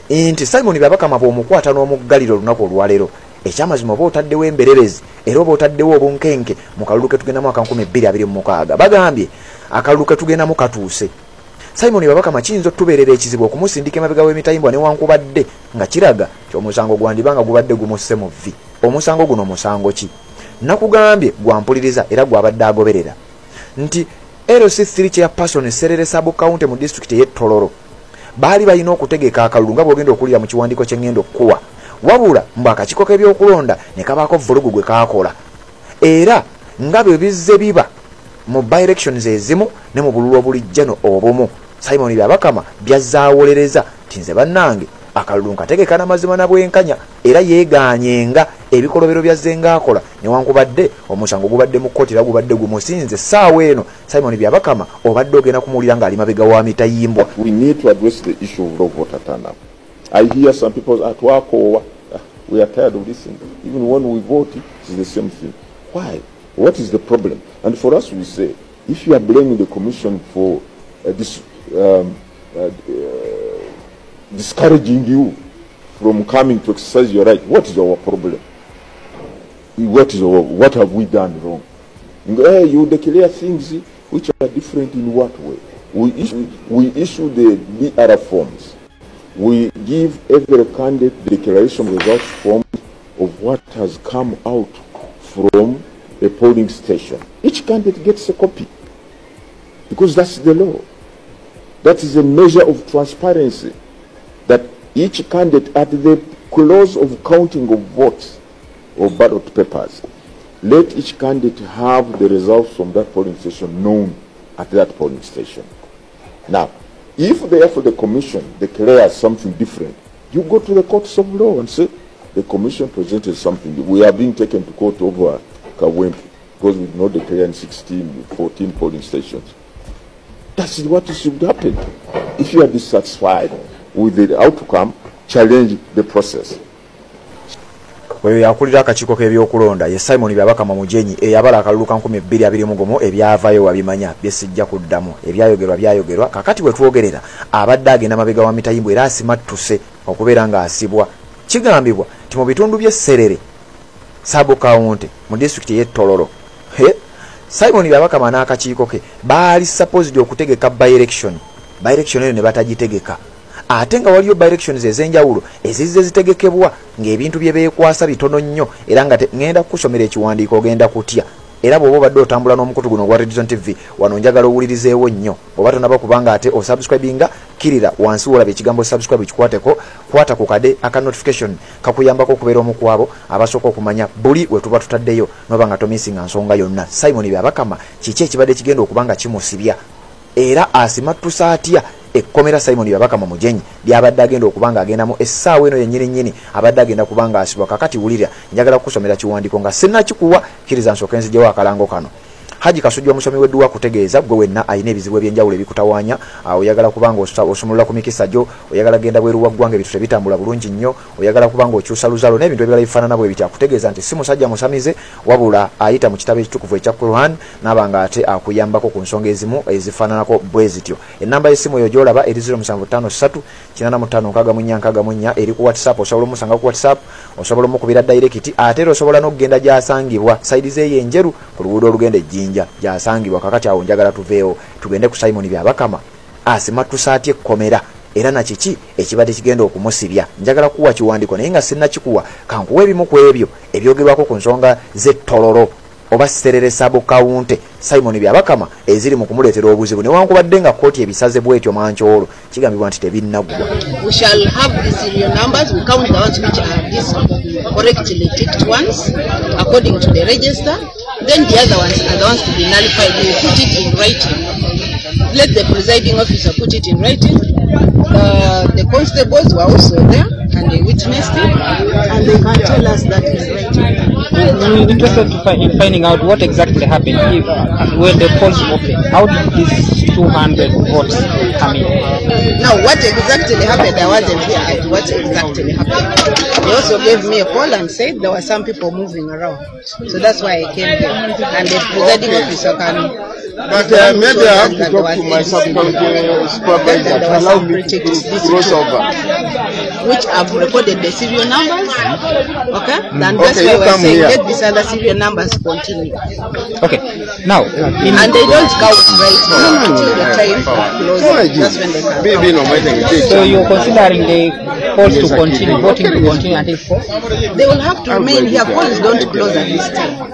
nti Simon Byabakama bw'omukwata n'omuggalira olunaku olwaleero ekyamazima oba otaddewo emberebezi era oba otaddewo obunkenke mu kalulu ke tugendamu aka 2026 bagambye akalulu ke tugendamu katuuse. Simon Byabakama kiyinza otubeerera ekizibu okumusindika emabega w'emitayimbwa newankubadde nga kiraga omusango gwandibanga gubadde gumusse mu vvi. Omusango guno musango ki? Nakugambye gwampuliriza era gwabadde agoberera nti LC3 chairperson Serere Sub County mu district y'e Tororo baali balina okutegeka akalulu nga bw'ogenda okulira mu kiwandiiko kye ngenda okukuwa wabula mbu akakiiko k'ebyokulonda ne kabaako vulugu gwe kaakola era nga bwe bizze biba mu by-elections ezimu ne mu bululu obulijjano obumu. Simon Byabakama byazaawolereza nti nze bannange akalulu nkategeka n'amazima na bwenkanya era yeegaanyenga ebikolobero byazze ng'akola newankubadde omusango gubadde mu kkooti era gubadde gumusinze ssaawa eno Simon Byabakama obadde ogenda kumuwulira ng'ali mabega wa mitayimbwa.
We need to address the issue of low voter turnout. I hear some people at work we are tired of this thing. Even when we vote, it's the same thing. Why? What is the problem? And for us, we say, if you are blaming the commission for discouraging you from coming to exercise your right, what is our problem? What have we done wrong? You declare things which are different in what way? We issue the BR forms. We give every candidate declaration results form of what has come out from a polling station. Each candidate gets a copy because that's the law. That is a measure of transparency, that each candidate at the close of counting of votes or ballot papers, let each candidate have the results from that polling station known at that polling station. Now, if therefore the commission declares something different, you go to the courts of law and say, the commission presented something. We are being taken to court over Kawempe because we did not declare in 14 polling stations. That's what should happen. If you are dissatisfied with the outcome, challenge the process.
Wewe yakulira akakiiko k'ebyokulonda ye Simon Byabakama Mujenyi eyabala akalulu ka 2025 ebyavayo wabimanya byesijja kuddamu ebyayogerwa kakati we twogerera abadde agenda mabega wa Mitayimbwa era asimattuse okubeera nga asibwa kigambibwa ti mu bitundu by'Esserere Sabo County mu district y'e Tororo Simon Byabakama n'akakiiko ke baali supposed okutegeka by election ne batagitegeka ate nga waliyo by elections ez'enjawulo ezizze zitegekebwa ng'ebintu bye beekwasa bitono nnyo era nga ngenda kukusomera ekiwandiiko ogenda kutya era bw'oba obadde otambula n'omukutu guno gwa Redison TV wano njagala owulirizeewo nnyo oba tonaba kubanga ate osubscribinga kirira wansi wolabe ekigambo subscribe kikwateko kwata ku kade aka notification kakuyambako okubeera omu ku abo abasooka okumanya buli we tuba tutaddeyo noba nga tomisinga nsonga yonna. Simon Byabakama kiki ekibadde kigenda okubanga kimusibya era asimattusa atya ekkomera Simon Byabakama Mujenyi lyabadde agenda okubanga agendamu essaawa eno yennyini abadde agenda kubanga asibwa. Kakati wulira njagala kukusomera kiwandiiko nga sinnakikuwa kiriza nsooke nzijewo akalango kano. Haji Kasujja omusomi w'edduwa kutegeeza gwe wenna alina ebizibu eby'enjawulo ebikutawaanya oyagala kubanga osumulula ku mikisa gyo oyagala genda bweru wa ggwanga ebintu tebitambula bulungi nnyo oyagala kubanga okyusa luzalo n'ebintu ebirala bifaanana bwe bitya akutegeeza nti si musajja musamize wabula ayita mu kitabo ekitukuvu ekya Quran n'abanga ate akuyambako ku nsonga ezimu ezifaananako bwe zityo. Ennamba y'essimu eyo gy'olaba eri 0753 eri ku WhatsApp osobola omusanga ku WhatsApp osobola omukubira direct ate era osobola n'okugenda gy'asangibwa sayidi ze y'enjeru ku luguudo olugenda ejjinja gyasangibwa. Kakati awo njagala tuveewo tugende ku Simon Byabakama asimattusa atya ekkomera era nakiki ekibadde kigenda okumusibya. Njagala kuwa kiwandiiko naye nga sinnakikuwa kankuwa ebimu ku ebyo ebyogerwako ku nsonga z'Ettororo oba Serere Sabo County Simon Byabakama eziri mu kumuleetera obuzibu newankubadde nga kkooti ebisaze bwetyo mankyolo kigambibwa nti tebinnagwa.
We shall have the serial numbers. We count the ones which are correctly ticked ones according to the register. Then the other ones are the ones to be nullified. We put it in writing. Let the presiding officer put it in writing. The constables were also there and they witnessed it and they can tell us that in writing.
I'm interested in finding out what exactly happened when the polls opened. How did these 200 votes come in?
Now, what exactly happened? I wasn't here at what exactly happened. They also gave me a call and said there were some people moving around. So that's why I came here. And the presiding officer can...
But maybe I have to talk to my sub-county supervisor to allow me to cross over.
Which have recorded the serial numbers. Okay? Then that's why we're saying let these other serial numbers continue.
Okay. Now,
and they don't count right now until the time closes. That's when they can count.
So you're considering the polls to continue, voting to continue until 4?
They will have to remain here. Polls don't close at this time.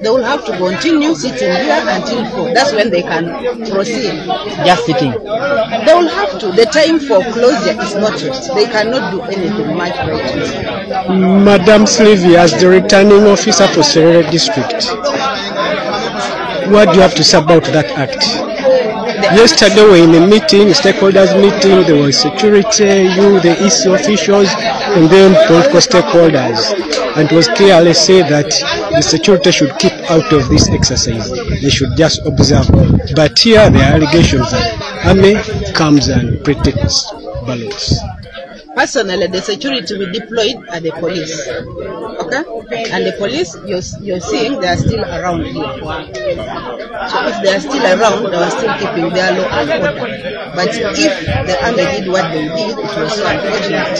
They will have to continue sitting here until 4. That's when they can proceed.
Just sitting?
They will have to. The time for closure is not yet. They cannot do anything much right now.
Madam Sylvie, as the returning officer for Serere District, what do you have to say about that act? Yesterday we were in a meeting, stakeholders meeting, there was security, you, the EC officials, and then political stakeholders. And it was clearly said that the security should keep out of this exercise. They should just observe. But here there are allegations that army comes and protects ballots.
Personally, the security we deployed are the police. Okay? And the police, you're seeing they are still around here. So if they are still around, they are still keeping their law and order. But if the army did what they did, it was so unfortunate.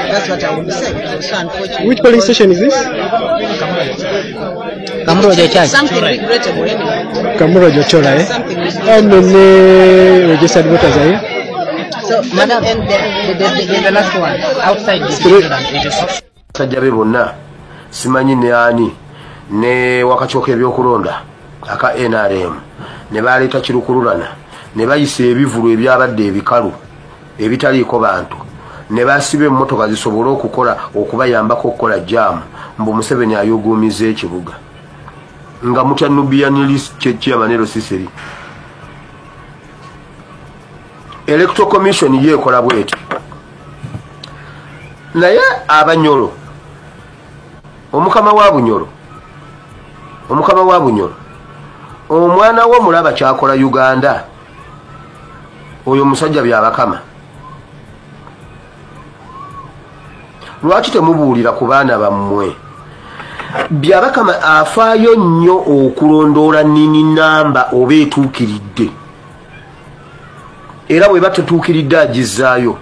That's what I would say. It was so unfortunate.
Which police station is this?
Something regrettable anyway.
Kamuro Jochola, eh?
Something
How
regrettable.
many registered voters are here?
So, madam, and the last one, outside the
Sajjabe bonna simanyi ne ani ne wakachoka ebyokulonda aka NRM ne baleeta kirukululana ne bayisa ebivulu ebyabadde ebikalu ebitaliiko bantu ne basiba emmotoka zisobole okubayambako okukola jaamu mbu Museveni ayoguumiza ekibuga nga mutya Nubian list Chairman Sisiri. Electoral Commission yekola bweti naye Abanyoro omukama wa Bunyoro omwana wo mulaba kyakola Uganda oyo musajja byabakama lwaki temubuulira ku baana bammwe byabakama afaayo nnyo okulondoola nini namba oba etuukiridde era bwe batutuukiridde agizaayo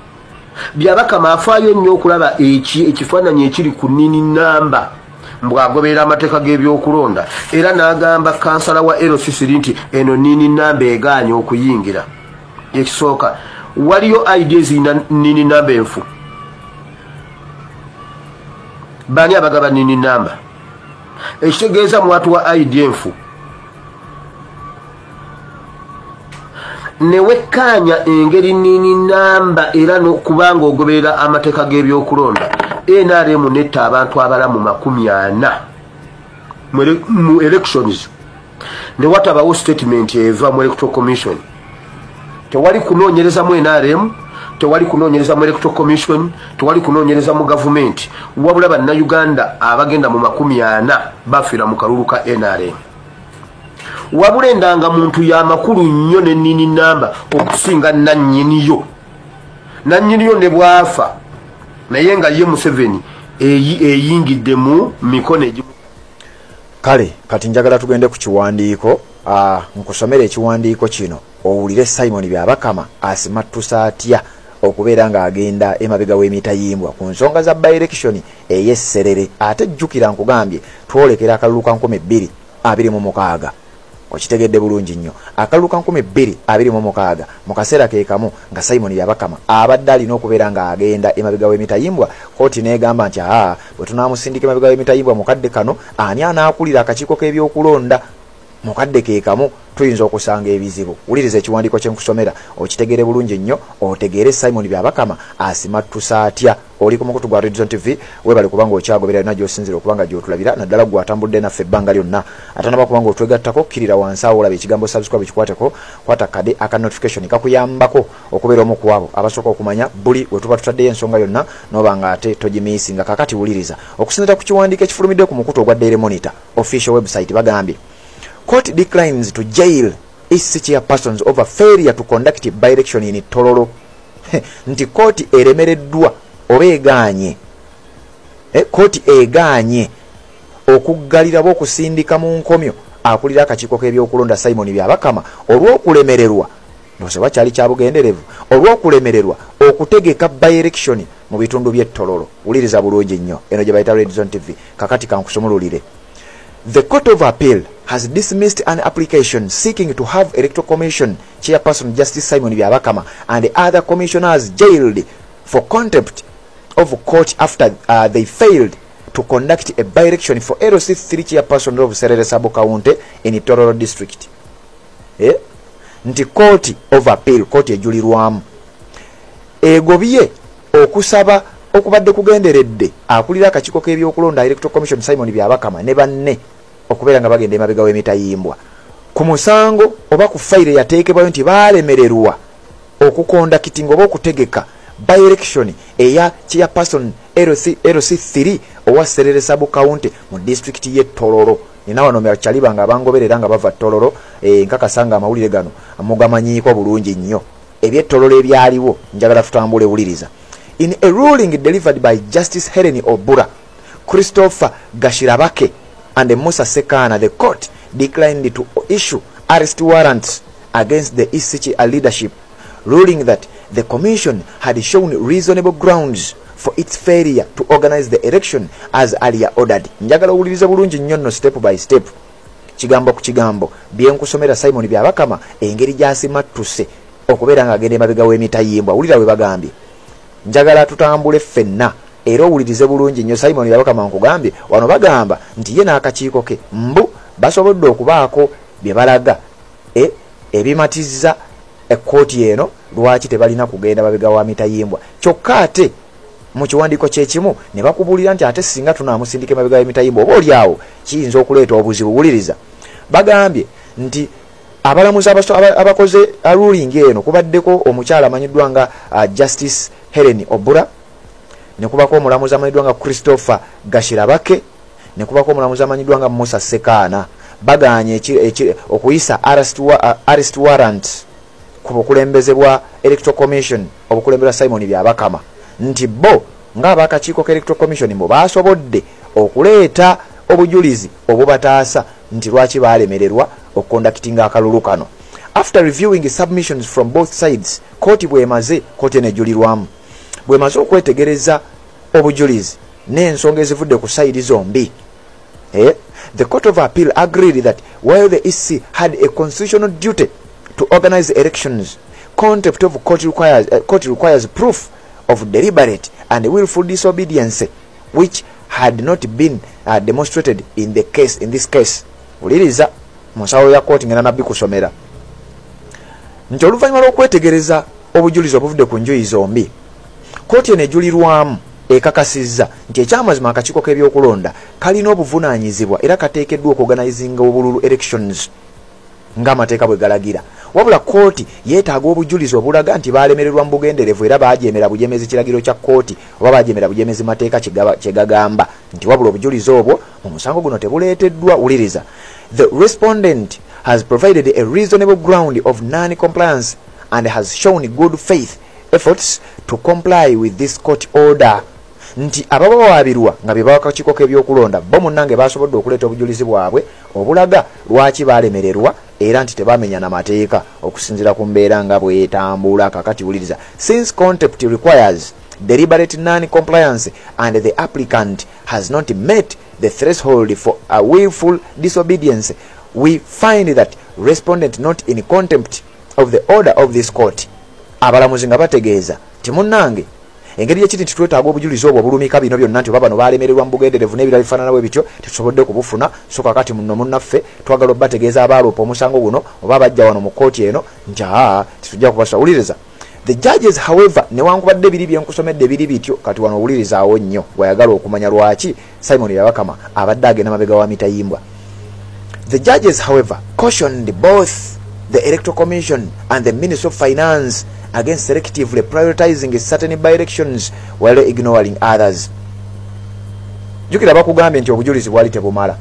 byabakama afaayo nnyo okulaba ekifaananyi ekiri ku nini namba mbwagoberera amateeka g'ebyokulonda era n'agamba kansala wa LCC nti eno nini namba egaanye okuyingira. Ekisooka waliyo ideas ina nini namba enfu bani abagaba nini namba ekitegeeza mwatu wa idea enfu newekkaanya engeri nini namba era n'okubanga ogoberera amateeka g'ebyokulonda NRM netta abantu abalamu 40 mu elections ne watabawo statement eva mu Electoral Commission. Tewali kunoonyereza mu NRM, tewali kunoonyereza mu Electoral Commission, tewali kunoonyereza mu government, wabula bannayuganda abagenda mu 40 bafira mu kalulu ka NRM. Wabula endanga muntu ya makulu nnyo ne nini namba okusinga nannyiniyo ne bwafa naye nga ye Museveni eyingidde mu mikono egimu.
Kale kati njagala tugende ku kiwandiiko nkusomera ekiwandiiko kino owulire Simon Byabakama asimattusa atya okubeera ng'agenda emabega w'emitayimbwa ku nsonga za by-election ey'esserere ate jjukira nkugambye twolekera akalulu ka 2026 okitegedde bulungi nnyo akalulu ka 2026 mu kaseera ke kamu nga Simon Byabakama abadde alina okubeera ng'agenda emabega w'emitayimbwa kooti n'egamba nti bwe tunaamusindika emabega w'emitayimbwa mukadde kano ani anaakulira akakiiko k'ebyokulonda mukadde ke kamu tuyinza okusanga ebizibu. Wuliriza ekiwandiiko kye nkusomera okitegere bulungi nnyo otegeere Simon Byabakama asimattusa atya. Oli ku mukutu gwa Redzone TV webale kubanga okyagoberera na gy'osinzira okubanga gy'otulabira naddala gw'atambudde naffe ebbanga lyonna atanaba kubanga otwegattako kirira wansi awo olaba ekigambo subscribe kikwateko kwata kade aka notification kakuyambako okubeera omu ku abo abasooka okumanya buli we tuba tutaddeyo ensonga yonna n'oba nga ate togimiisinga. Kakati wuliriza okusinziira ku kiwandiiko ekifulumidde ku mukutu ogwa Daily Monitor official website bagambye court declines to jail its chairpersons over failure to conduct by-election in Tororo. Nti court eremereddwa oba egaanye court egaanye okuggalira b'okusindika mu nkomyo akulira akakiiko k'ebyokulonda Simon Byabakama olw'okulemererwa nose wakyali kya bugenderevu olw'okulemererwa okutegeka by-election mu bitundu by'e Tororo. Wuliriza bulungi nnyo eno gye bayita Redzone TV kakati kankusomululire. The Court of Appeal has dismissed an application seeking to have Electoral Commission Chairperson Justice Simon Byabakama and the other commissioners jailed for contempt of court after they failed to conduct a by-election for LC3 Chairperson of Serere Sabo-County in Tororo District. Nti Court of Appeal, court ejulirwamu egobye okusaba okubadde kugenderedde akulira akakiiko k'ebyokulonda Electoral Commission Simon Byabakama ne banne okubeera nga bagenda emabega w'emitayimbwa ku musango oba ku fayire yateekebwayo nti baalemererwa okukondakitinga oba okutegeka by-election eya chairperson LC3 owa Serere Sabo-County mu district y'e Tororo. Nina wano kyaliba nga bangoberera nga bava Tororo nkakasanga amawulire gano mugamanyiiko bulungi nnyo eby'e Tororo ebyaliwo njagala tutambule. Wuliriza. In a ruling delivered by Justice Helen Obura, Christopher Gashirabake and Musa Sekana, the court declined to issue arrest warrants against the ECCHA leadership, ruling that the commission had shown reasonable grounds for its failure to organize the election as earlier ordered. Njagala uwuliriza bulungi nnyo nno step by step. Kigambo ku kigambo byenkusomera Simon Byabakama engeri gyasimattuse okubeera ng'agenda emabega w'emitayimbwa. Wulira we bagambye. Njagala tutambule ffenna era owulirize bulungi nnyo Simon Byabakama nkugambye wano bagamba nti ye n'akakiiko ke mbu basobodde okubaako bye balaga ebimatizza ekkooti eno lwaki tebalina kugenda babega wa mitayimbwa. Kyokka ate mu kiwandiiko kyekimu ne bakubulira nti ate singa tunaamusindika emabega w'emitayimbwa oba oliawo kiyinza okuleeta obuzibu. Wuliriza bagambye nti abalamuzi abakoze ruling eno kubaddeko omukyala amanyiddwa nga Justice Helen Obura, ne kubako omulamuzi amanyiddwa nga Christopher Gashirabake, ne kubako omulamuzi amanyiddwa nga Musa Sekana. Baganye okuyisa arrest warrant ku bukulembeze bwa Electoral Commission obukulembera Simon Byabakama nti bo ng'abakakiiko ka Electoral Commission mbo basobodde okuleeta obujulizi obubataasa nti lwaki baalemererwa okukondakitinga akalulu kano. After reviewing submissions from both sides, kooti enejulirwamu bwemaze okwetegereza obujulizi n'ensonga ezivudde ku sayidi zombi. The Court of Appeal agreed that while the EC had a constitutional duty to organize elections, contempt of court requires proof of deliberate and willful disobedience, which had not been demonstrated in this case. Uliriza musawo ya court ngena nabbi kusomera nti oluvannyuma lw'okwetegereza obujulizi obuvudde ku njuyi zombi, kooti enejulirwamu ekakasizza nti ekyamazima akakiiko k'ebyokulonda kalina obuvunaanyizibwa era kateekeddwa okuorganizinga obululu elections ng'amateeka bwe galagira. Wabula kooti yeetaaga obujulizi obulaga nti baalemererwa mu bugenderevu era baajemera bujemezi kiragiro kya kooti oba baajemera bujemezi mateeka kye gagamba nti wabula obujulizi obwo mu musango guno tebuleeteddwa. Wuliriza, the respondent has provided a reasonable ground of non-compliance and has shown good faith efforts to comply with this court order. Nti ababawaabirwa nga bye bawakakiiko k'ebyokulonda bo munnange basobodde okuleeta obujulizi bwabwe obulaga lwaki baalemererwa era nti tebamenya na mateeka okusinziira ku mbeera nga bwetambula. Kakati wuliriza, since contempt requires deliberate non-compliance and the applicant has not met the threshold for a willful disobedience, we find that respondent not in contempt of the order of this court. Abalamuzi nga bategeeza ti munnange engeri yekiti nti twetaaga obujulizi obwo obulumika bino byonna nti oba bano baalemererwa mu bugenderevu n'ebirala bifaananawo bityo tetusobodde kubufuna, so kakati muno munnaffe twagala obategeeza abaaloopa omusango guno oba bajja wano mu kooti eno nti tetujja kubasa. Wuliriza, the judges however newankubadde biri byenkusomedde biri bityo kati wano owulirizaawo nnyo bwayagala okumanya lwaki Simon Byabakama abadde agenda mabega wa mitayimbwa. The judges however cautioned both the Electoral Commission and the Ministry of Finance against selectively prioritizing certain by-elections while ignoring others. Jukira bakugambye nti obujulizi bwali tebumala.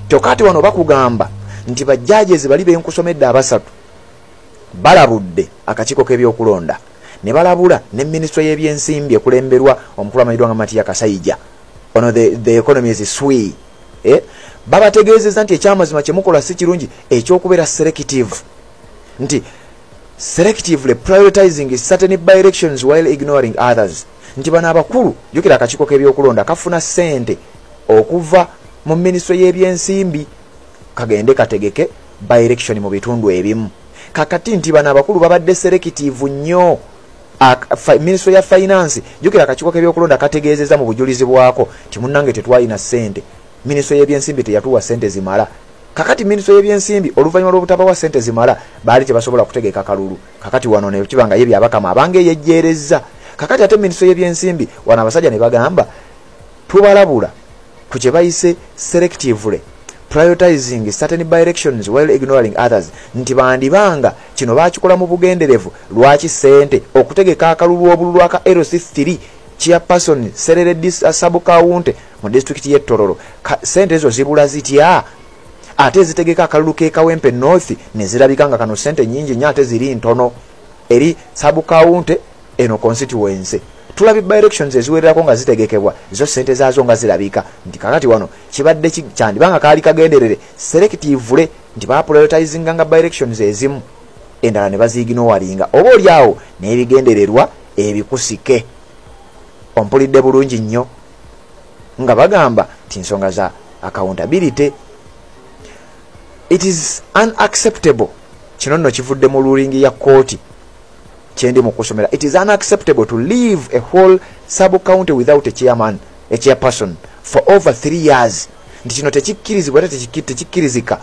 Kyokati wano bakugamba nti bajjajezi bali benkusomedde abasatu balabudde akakiiko k'ebyokulonda ne balabula ne Ministry y'ebyensimbi ekulemberwa omukulu amanyiddwa nga Matiya Kasaija. Ono the economy is sway. Babategeezezza nti ekyamazima kye mukola si kirungi ekyokubeera selective. Nti selectively prioritizing certain by-elections while ignoring others. Nti bano abakulu jukira akakiiko k'ebyokulonda kafuna ssente okuva mu Ministry y'ebyensimbi kagende kategeke by-election mu bitundu ebimu. Kakati nti bano abakulu babadde selective nnyo. Ministry ya Finance jukira akakiiko k'ebyokulonda kategeezezza mu bujulizi bwako ti munnange tetwalina ssente. Ministry y'ebyensimbi teyatuwa ssente zimala. Kakati Ministry y'ebyensimbi oluvannyuma lw'obutabawa ssente zimala baali tebasobola kutegeka kalulu. Kakati wano ne kibanga ye Byabakama abange yejjeerezza. Kakati ate Ministry y'ebyensimbi wano abasajja ne bagamba tubalabula ku kye bayise selectively prioritizing certain by-elections while ignoring others. Nti bandibanga kino baakikola mu bugenderevu lwaki ssente okutegeka akalulu obululu aka LC3 chairperson Serere Sub-County mu district y'e Tororo. Ssente ezo zibula zitya? Ate zitegeka akalulu ke Kawempe North ne zirabika nga kano ssente nnyingi nnyo ate ziri ntono eri Sub-County eno constituency. tulabi by elections eziwererako nga zitegekebwa zo sente zaazo nga zirabika nti kakati wano kibadde kyandibanga kaali kagenderere selectively nti baprioritinga nga by elections ezimu endala ne baziiginowalinga oba oliawo n'ebigendererwa ebikusike. Ompulidde bulungi nnyo nga bagamba nti nsonga za accountability. It is unacceptable. Kino nno kivudde mu ruling ya kooti kyendi mu kusomera. It is unacceptable to leave a whole sub-county without a chairman, a chairperson for over 3 years. Nti kino tekikkirizibwa ate tekikkirizika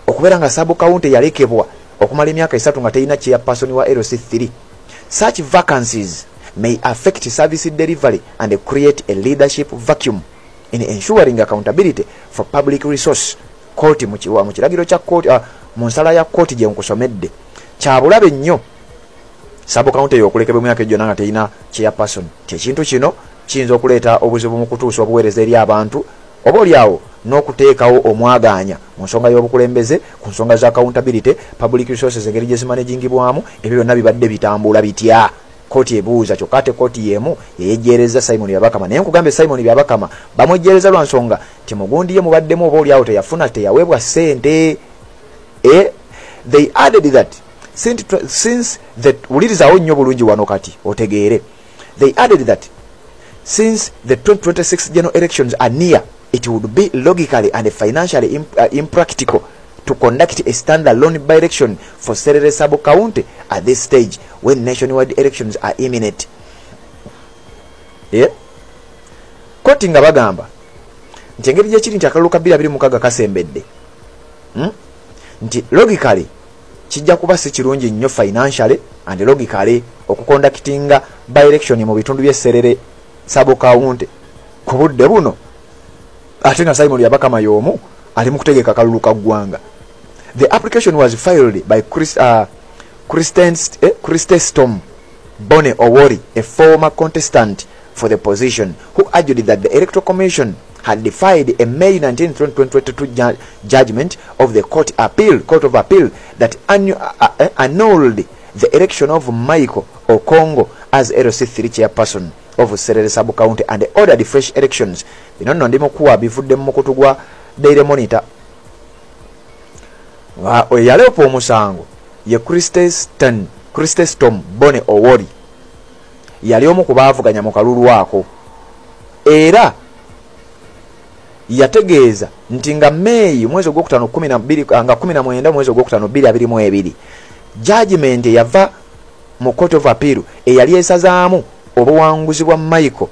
okubeera nga sub-county yalekebwa okumala emyaka 3 nga terina chairperson wa LC3. Such vacancies may affect service delivery and create a leadership vacuum in ensuring accountability for public resource. Kooti mu kiragiro kya kooti mu nsala ya kooti gye nkusomedde kyabulabe nnyo sub-county y'okulekebwa emyaka gyonna nga terina chairperson. Ekintu kino kiyinza okuleeta obuzibu mu kutuusa obuweereza eri abantu oba oliawo n'okuteekawo omwagaanya mu nsonga y'obukulembeze ku nsonga za accountability, public resources engeri gye zimanagingibwamu. Ebyo byonna bibadde bitambula bitya? Kooti ebuuza kyokka ate kooti y'emu yeyejjeereza Simon Byabakama. Naye nkugambe Simon Byabakama bamwejjeereza lwa nsonga nti mugundi ye mubaddemu oba oliawo teyaweebwa ssente. They added that since the ulirizawo nnyo bulungi wano kati otegeere. They added that since the 2026 general elections are near, it would be logically and financially impractical to conduct a standalone by-election for Serere sub-county at this stage when nationwide elections are imminent. Kooti nga bagamba nti engeri gyekiri nti akalulu ka 2026 kasembedde nti logically kijja kuba si kirungi nnyo financially and logically okuconductinga by-election mu bitundu by'Esserere sub-county ku budde buno ate nga Simon Byabakama y'omu ali mu kutegeka akalulu ka ggwanga. The application was filed by Christestom Bone Owori, a former contestant for the position, who argued that the Electoral Commission had defied a May 19, 2022 judgment of the Court of Appeal that annulled the election of Michael Okongo as LC3 chairperson of Serere sub-county and ordered fresh elections. Bino nno ndi mukuwa bivudde mu mukutu gwa Daily Monitor. Yaleopa omusango ye Christestom Bone Owori yali omu ku baavuganya mu kalulu ako era yategeeza nti nga May mwezi ogwokutaano 19 mwezi ogwokutaano 2022 judgment yava mu Court of Appeal eyali esazaamu obuwanguzi bwa Michael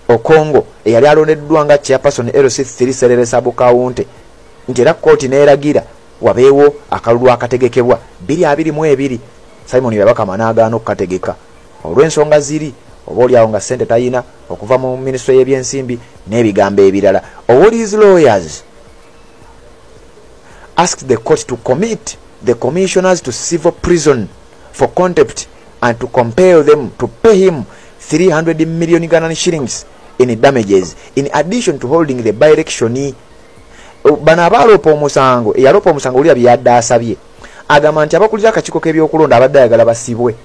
Okongo eyali alondeddwa nga chairperson LC3 Serere sub-county nti era kooti neeragira wabeewo akalulu akategekebwa 2022. Simon Byabakama n'agaana okukategeka olw'ensonga ziri oba oliawo nga ssente tayina okuva mu minisitule y'ebyensimbi n'ebigambo ebirala. Owori's lawyers asked the court to commit the commissioners to civil prison for contempt and to compel them to pay him 300 million Ghanaian shillings in damages in addition to holding the by-election. Bano abalopa omusango eyalopa omusango oli abyadde asabye agamba nti abakulira akakiiko k'ebyokulonda abadde ayagala basibwe.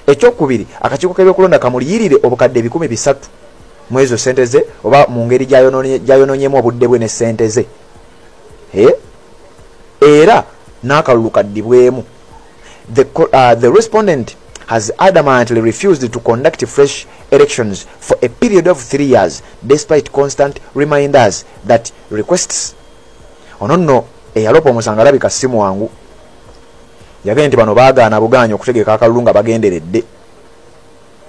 Ekyokubiri akakiiko k'ebyokulonda kamuliyirire obukadde 300 mu ezo ssente ze oba mu ngeri gyayononyemu obudde bwe ne ssente ze era n'akalulu kaddibwemu. The respondent has adamantly refused to conduct fresh elections for a period of 3 years despite constant reminders that requests. Ono nno eyalopa omusango alabika si mwangu yagambye nti bano baagaana bugaanya okutegeka akalulu nga bagenderedde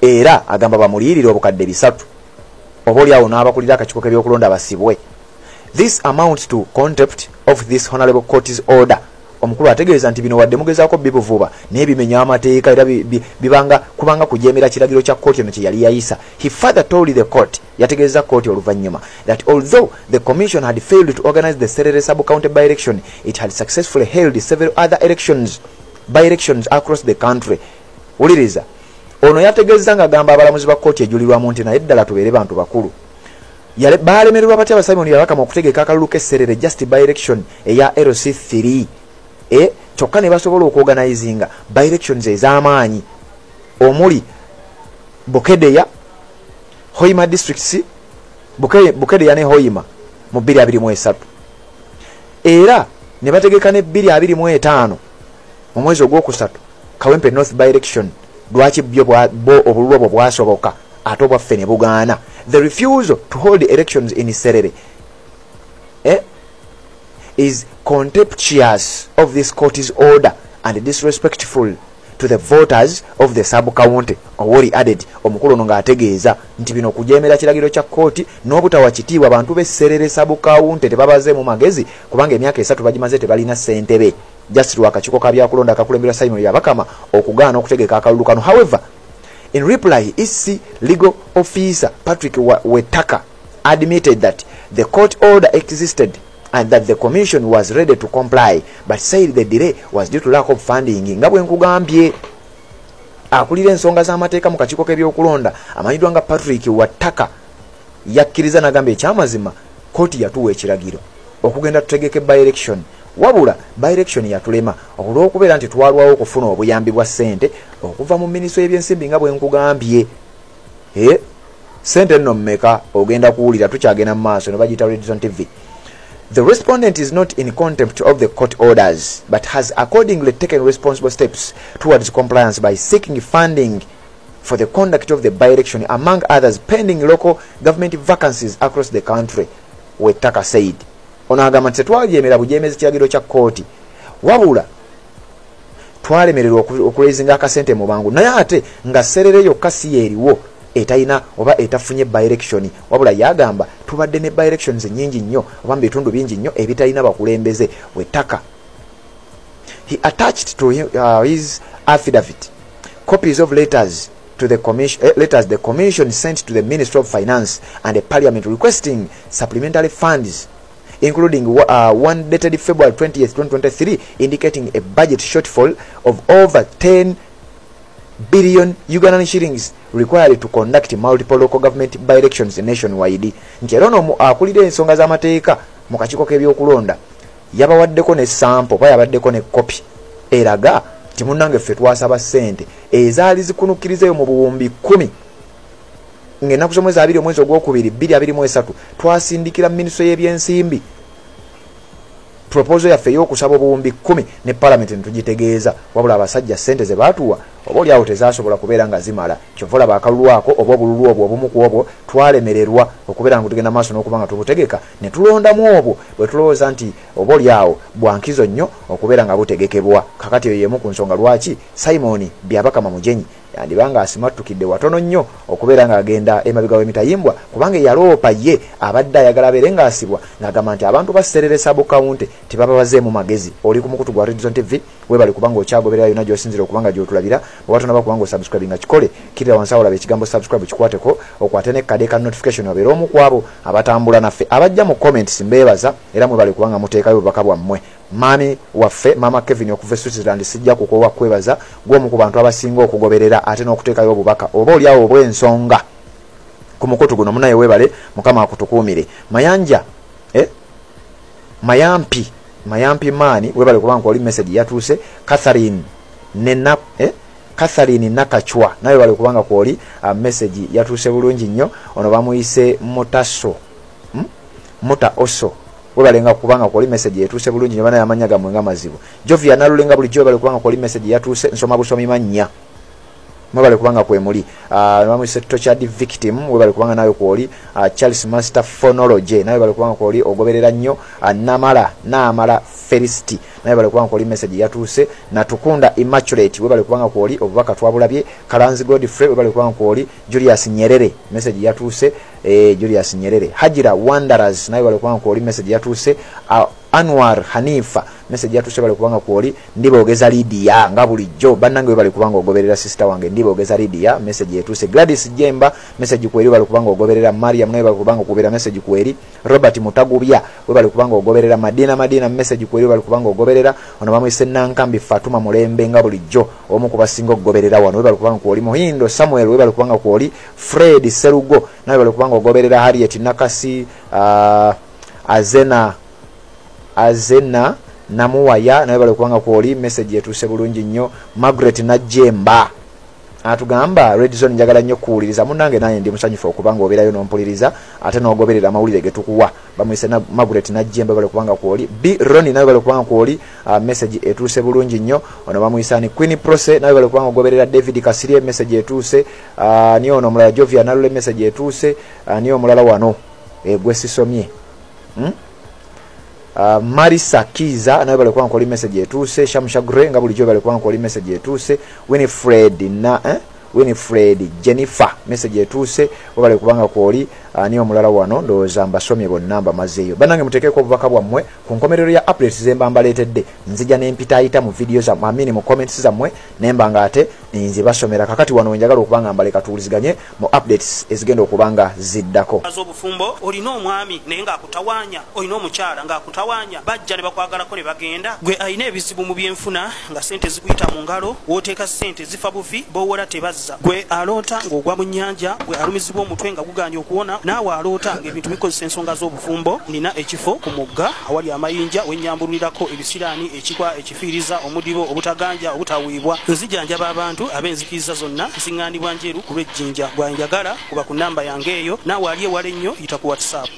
era agamba bamuliyirire obukadde 3 oba oliawo n'abakulira akakiiko k'ebyokulonda basibwe. This amounts to contempt of this honorable court's order. Omukulu ategeeza nti bino wadde mugezaako bibuvuba n'ebimenya amateeka era kubanga kujeemera kiragiro kya kooti eno kye yali yayisa. He further told the court, yategeeza kooti oluvannyuma, that although the commission had failed to organize the Serere sub-county by-election, it had successfully held several other by-elections across the country. Uliriza ono yategeeza nga gamba abalamuzi ba kooti ejulirwamu nti naye ddala tubeere bantu bakulu baalemererwa batya Simon Byabakama okutegeka akalulu k'Esserere just by-election eya LC3 kyokka ne basobola okuorganizinga by-elections ez'amaanyi omuli Bukedeya Hoima districts Bukedeya ne Hoima mu 2023 era ne bategeka ne 2025 mu mwezi ogwokusatu Kawempe North by election lwaki byo bo obulwo bwasoboka ate obwaffe ne bugaana. The refusal to hold the elections in Serere is contemptuous of this court's order and disrespectful to the voters of the sub-county. Owori added, omukulu nga ategeeza nti bino kujemera kiragiro kya kooti n'obutawa kitiibwa abantu b'Esserere sub-county tebabaze mu magezi kubanga emyaka 3 bagimaze tebalina ssentebe. Just lwakakiiko ka byakulonda akakulembera Simon Yabakama okugaana okutegeka akalulukano. However, in reply, EC legal officer Patrick Wetaka admitted that the court order existed and that the commission was ready to comply, but said the delay was due to lack of funding. Nga bwe nkugambye akulira ensonga z'amateeka mu kakiiko k'ebyokulonda amanyidwa nga Patrick Wetaka yakkiriza n'agamba ekyamazima kooti yatuwa ekiragiro okugenda tutegeke by election. Wabula by election yatulema olw'okubeera nti twalwawo okufuna obuyambi bwa ssente okuva mu minisitule y'ebyensimbi nga bwe nkugambye. Ssente nno mmeka ogenda kuwulira tukyagenda mu maaso ne bagiyita Redison TV. The respondent is not in contempt of the court orders, but has accordingly taken responsible steps towards compliance by seeking funding for the conduct of the by-election, among others pending local government vacancies across the country, Wetaka said. Onagamba nti twajemera bujemezi kiragiro kya kooti wabula twalemererwa okulezinga akasente mu bangu naye ate nga Serere yokka si eriwo etayina oba etafunye by election wabula yagamba tubadde ne by elections nyingi nnyo oba bitundu bingi nnyo ebitayina bakulembeze. Wetaka he attached to his affidavit copies of letters to the commission the commission sent to the Ministry of Finance and the Parliament requesting supplementary funds, including one dated February 20th, 2023, indicating a budget shortfall of over 10 billion Ugandan shillings required to conduct multiple local government by-elections nationwide. Ncherono akulira ensonga z'amateeka mu kakiiko k'ebyokulonda yabawaddeko ne sample oba yabaddeko ne copy eraga nti munnange ffe twasaba ssente ezaali zikunukirizeyo mu buwumbi 10 ng'ennaku z'omwezi 2 omwezi ogwokubiri 2023 twasindikira minisitule y'ebyensimbi proposal yaffe y'okusaba obuwumbi 10 ne parliament ntugitegeeza wabula abasajja ssente ze baatuwa oba oli awo tezasobola kubeera nga zimala kyova olaba akalulu ako oba obululu obwo obumu ku obwo twalemererwa okubeera nga tugenda maaso n'okuba nga tubutegeka ne tulondamu obwo bwe tulowooza nti oba oli awo bwankizo nnyo okubeera nga butegekebwa. Kakati eyo yemu ku nsonga lwaki Simon Byabakama Mujenyi yandibanga asimattukidde watono nnyo okubeera nga agenda emabega w'emitayimbwa kubanga yaloopa ye abadde ayagala abeere ng'asibwa ng'agamba nti abantu ba Serere sub-county tebababazeemu magezi. Oli ku mukutu gwa Redison TV webale kubanga okyagoberera yonna gy'osinzira okubanga gy'otulabira watono bakubanga osubscribe nga kikole kirira wansi awo olaba ekigambo subscribe kikwateko okwate ne kade ka notification obeera omu ku abo abatambula naffe abajja mu comments mbeebaza era mwebale kubanga muteekayo obubaka bwammwe. Mami waffe Mama Kevin okuva Switzerland sijja kukowa kwebaza gw'omu ku bantu abasinga okugoberera ate n'okuteekayo obubaka oba oli awo obw'ensonga ku mukutu guno munaye webale mukama akutukuumire. Mayanja Mayampi Mani webale kubanga oli message yatuuse. Catherine Nakachwa naye wale kubanga kwoli message yatuuse bulungi nnyo. Ono bamuyise Muta Oso webalenga kubanga kwoli message yatuuse bulungi nnyo bana yamanya gamwe nga mazibu. Jovia nalulenga bulijjo bale kubanga kwoli message yatuuse nsoma busomi mannya mwebale kubanga kwemuli. Bamuyise tortured victim webale kubanga nayo kwoli. Charles Master Phonology naye bale kubanga kwoli ogoberera nnyo. Namala Felicity naye bale kubanga kwoli message yatuuse. Natukunda Immaculate webale kubanga kwoli obubaka twabulabye. Kalanzi Godfrey webale kubanga kwoli. Julius Nyerere message yatuuse. Julius Nyerere. Hajira Wanderers naye bale kubanga kwoli message yatuuse. Anwar Hanifa message yatuuse bale kubanga kwoli. Ndiboogeza Lydia nga bulijjo bannange bale kubanga ogoberera sister wange Ndiboogeza Lydia message yatuuse. Gladys Jemba message kweri bale kubanga ogoberera. Mariam naye bale kubanga okubera message kweri. Robert Mutagubya webale kubanga ogoberera. Madina message kweri bale kubanga ogoberera. Ono bamuyise Nankambi Fatuma Mulembe nga bulijjo omu ku basinga okugoberera wano webale kubanga kwoli. Muhindo Samuel webale kubanga kwoli. Fred Serugo naye bale kubanga ogoberera. Harriet Nakasi Azena Namuwaya naye bale kubanga kwoli message yetuuse bulungi nnyo. Margaret Najemba atugamba Red Zone njagala nnyo kuwuliriza munnange naye ndi musanyufu okubanga obeerayo n'ompuliriza ate n'ogoberera amawulire ge tukuwa bamuyise na Margaret Najjembe bali kubanga kwoli B Ronnie nawe bali kubanga kwoli message etuuse bulungi nnyo ono bamuyisani Queen Prose nawe bali kubanga ogoberera David Kasirye message etuuse niyo ono mulala Jovia nalole message etuuse niyo mulala wano gwe sisomye Marisa Kiza nawe bali kubanga kwoli message etuuse Shamsha Gre nga bulijjo bali kubanga kwoli message etuuse Winifred Jennifer message etuuse bali kubanga kwoli niyo mulala wano ndowooza mbasomye bonna mbamazeeyo bannange muteekeko obubaka bwammwe ku nkomerero ya updates zemba mbaleetedde nzija n'empitaayita mu video zammwe amini mu comments zammwe nemba nga ate nzibasomera kakati wano njagala okubanga mbaleka tuwuliziganye mu updates ezigenda okubanga ziddako
obufumbo olina omwami naye ng'akutawanya olina omukyala ng'akutawanya bajja ne bakwagalako ne bagenda gwe alina ebizibu mu byenfuna nga sente zikuyita mu ngalo wooteeka sente zifa bufi bowola tebazza gwe aloota ng'ogwa mu nnyanja gwe alumizibwa omutwe nga guganye okuwona naawe aloota ng'ebintu bikozesa ensonga z'obufumbo nina ekifo ku mugga awali amayinja wennyambululirako ebisiraani ekikwa ekifiiriza omudibo obutaganja obutawiibwa nzijanjaba abantu ab'enzikiriza zonna nsiŋŋaanibwa njeru ku lw'ejjinja bwanjagala kuba ku nnamba yange eyo naawe ali ewala ennyo yita ku WhatsApp